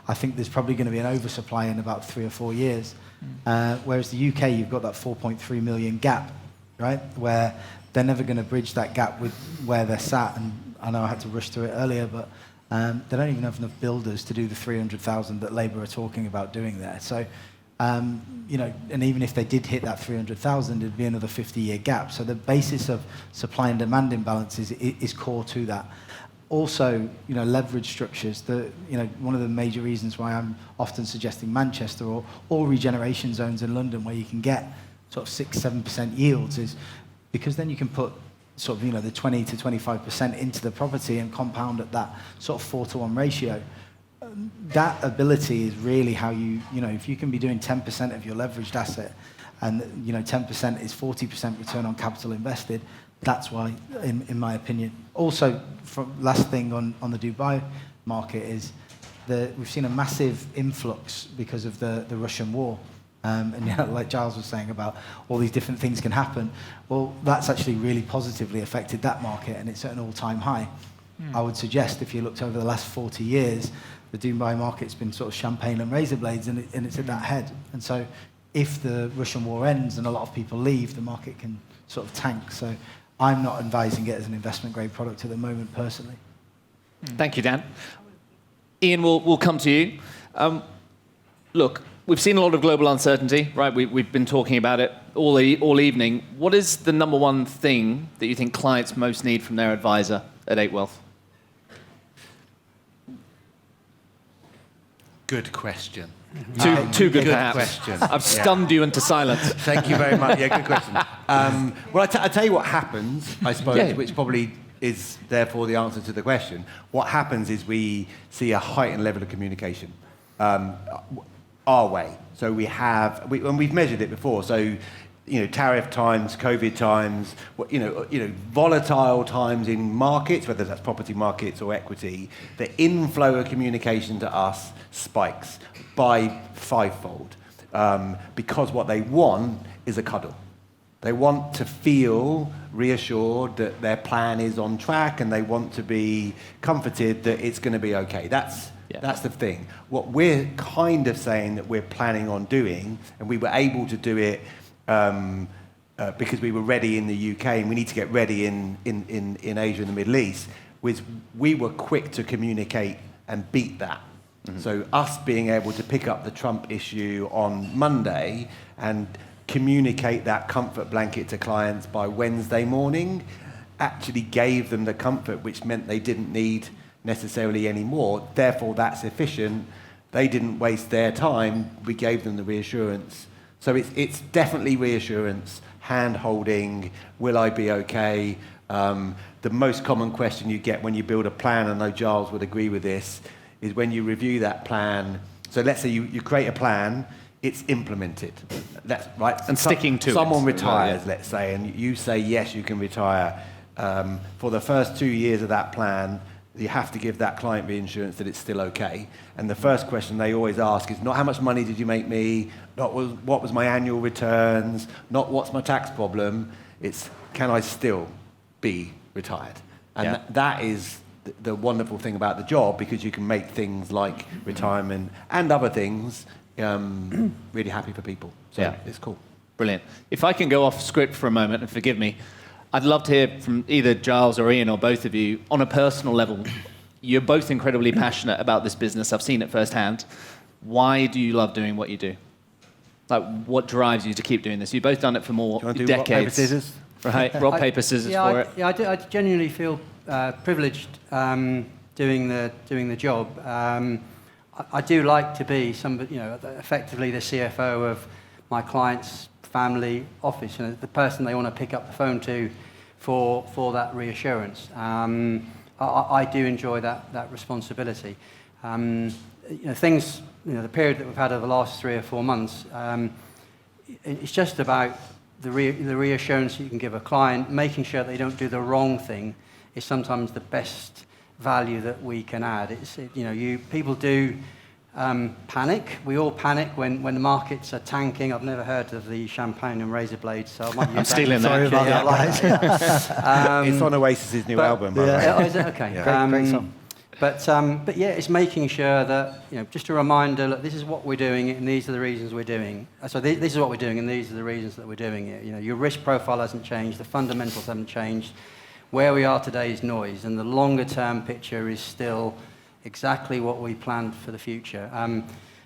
I think there's probably going to be an oversupply in about 3 or 4 years. Whereas the UK, you've got that 4.3 million gap, right? Where they're never going to bridge that gap with where they're sat. And I know I had to rush through it earlier, but they don't even have enough builders to do the 300,000 that Labour are talking about doing there. So, and even if they did hit that 300,000, it'd be another 50-year gap. So the basis of supply and demand imbalances is core to that. Also, leverage structures. One of the major reasons why I'm often suggesting Manchester or regeneration zones in London, where you can get sort of 6-7% yields, is because then you can put sort of the 20 to 25% into the property and compound at that sort of 4-to-1 ratio. That ability is really how if you can be doing 10% of your leveraged asset, and 10% is 40% return on capital invested. That's why, in my opinion. Also, last thing on the Dubai market is we've seen a massive influx because of the Russian war. And like Giles was saying about all these different things can happen. Well, that's actually really positively affected that market, and it's at an all-time high. I would suggest if you looked over the last 40 years, the Dubai market's been sort of champagne and razor blades, and it's at that head. And so if the Russian war ends and a lot of people leave, the market can sort of tank. So I'm not advising it as an investment-grade product at the moment, personally. Thank you, Dan. Ian, we'll come to you. Look, we've seen a lot of global uncertainty, right? We've been talking about it all evening. What is the number one thing that you think clients most need from their advisor at 8 Wealth? Good question. Too good, Good perhaps. question. I've stunned you into silence. Thank you very much. Yeah, good question. Well, I'll tell you what happens, I suppose, which probably is therefore the answer to the question. What happens is we see a heightened level of communication our way. So and we've measured it before. So, tariff times, COVID times, volatile times in markets, whether that's property markets or equity, the inflow of communication to us spikes by 5-fold, because what they want is a cuddle. They want to feel reassured that their plan is on track, and they want to be comforted that it's going to be okay. That's the thing. What we're kind of saying that we're planning on doing, and we were able to do it because we were ready in the UK, and we need to get ready in Asia and the Middle East, was we were quick to communicate and beat that. Mm-hmm. So us being able to pick up the Trump issue on Monday and communicate that comfort blanket to clients by Wednesday morning actually gave them the comfort, which meant they didn't need necessarily any more. Therefore, that's efficient. They didn't waste their time. We gave them the reassurance. So it's definitely reassurance, hand-holding, will I be okay? The most common question you get when you build a plan, and I know Giles would agree with this, is when you review that plan. So let's say you create a plan, it's implemented. That's right. And sticking to it. Someone retires, let's say, and you say, yes, you can retire. For the first 2 years of that plan, you have to give that client reassurance that it's still okay. And the first question they always ask is not how much money did you make me, not what was my annual returns, not what's my tax problem. It's can I still be retired? And that is the wonderful thing about the job, because you can make things like retirement and other things really happy for people. So it's cool. Brilliant. If I can go off script for a moment, and forgive me, I'd love to hear from either Giles or Ian or both of you, on a personal level. You're both incredibly passionate about this business. I've seen it firsthand. Why do you love doing what you do? Like, what drives you to keep doing this? You've both done it for more decades. Rock, paper, scissors? Right, rock, paper, scissors for it. Yeah, I genuinely feel privileged doing the job. I do like to be somebody, effectively the CFO of my client's family office, the person they want to pick up the phone to for that reassurance. I do enjoy that responsibility. Things, the period that we've had over the last 3 or 4 months, it's just about the reassurance you can give a client. Making sure they don't do the wrong thing is sometimes the best value that we can add. People do panic. We all panic when the markets are tanking. I've never heard of the champagne and razor blades, so I might use I'm stealing that. Sorry about that, guys. It's on Oasis's new album, by the way. Oh, is it? Okay. Yeah. Great song. But yeah, it's making sure that, just a reminder, look, this is what we're doing and these are the reasons we're doing. So this is what we're doing and these are the reasons that we're doing it. Your risk profile hasn't changed, the fundamentals haven't changed. Where we are today is noise, and the longer term picture is still exactly what we planned for the future.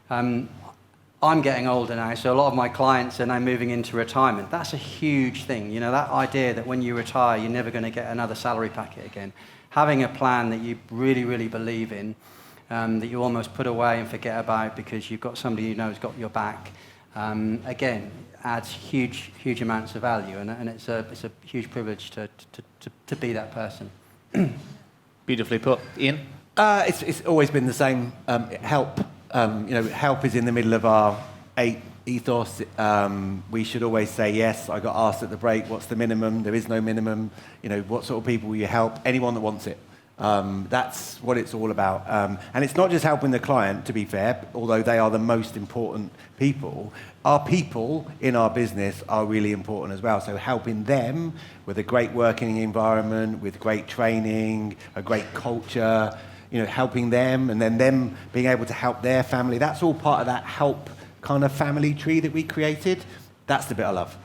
I'm getting older now, so a lot of my clients are now moving into retirement. That's a huge thing. That idea that when you retire, you're never going to get another salary packet again. Having a plan that you really, really believe in, that you almost put away and forget about because you've got somebody you know has got your back, again, adds huge, huge amounts of value, and it's a huge privilege to be that person. Beautifully put. Ian? It's always been the same. Help. Help is in the middle of our 8 ethos. We should always say yes. I got asked at the break, what's the minimum? There is no minimum. What sort of people will you help? Anyone that wants it. That's what it's all about. And it's not just helping the client, to be fair, although they are the most important people. Our people in our business are really important as well. So helping them with a great working environment, with great training, a great culture, helping them, and then them being able to help their family. That's all part of that help kind of family tree that we created. That's the bit I love.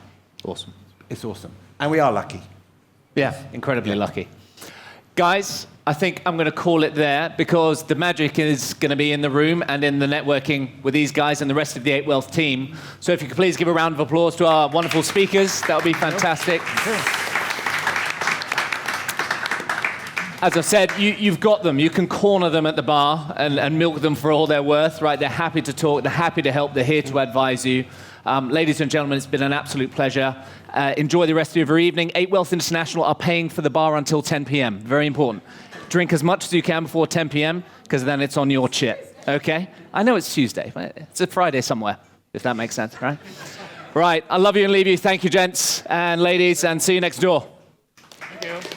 Awesome. It's awesome. And we are lucky. Yeah, incredibly lucky. Guys, I think I'm going to call it there because the magic is going to be in the room and in the networking with these guys and the rest of the 8 Wealth team. So if you could please give a round of applause to our wonderful speakers, that would be fantastic. As I said, you've got them. You can corner them at the bar and milk them for all they're worth, right? They're happy to talk. They're happy to help. They're here to advise you. Ladies and gentlemen, it's been an absolute pleasure. Enjoy the rest of your evening. 8 Wealth International are paying for the bar until 10 p.m. Very important. Drink as much as you can before 10 p.m. because then it's on your chit, okay? I know it's Tuesday, but it's a Friday somewhere, if that makes sense, right? Right, I love you and leave you. Thank you, gents and ladies, and see you next door. Thank you.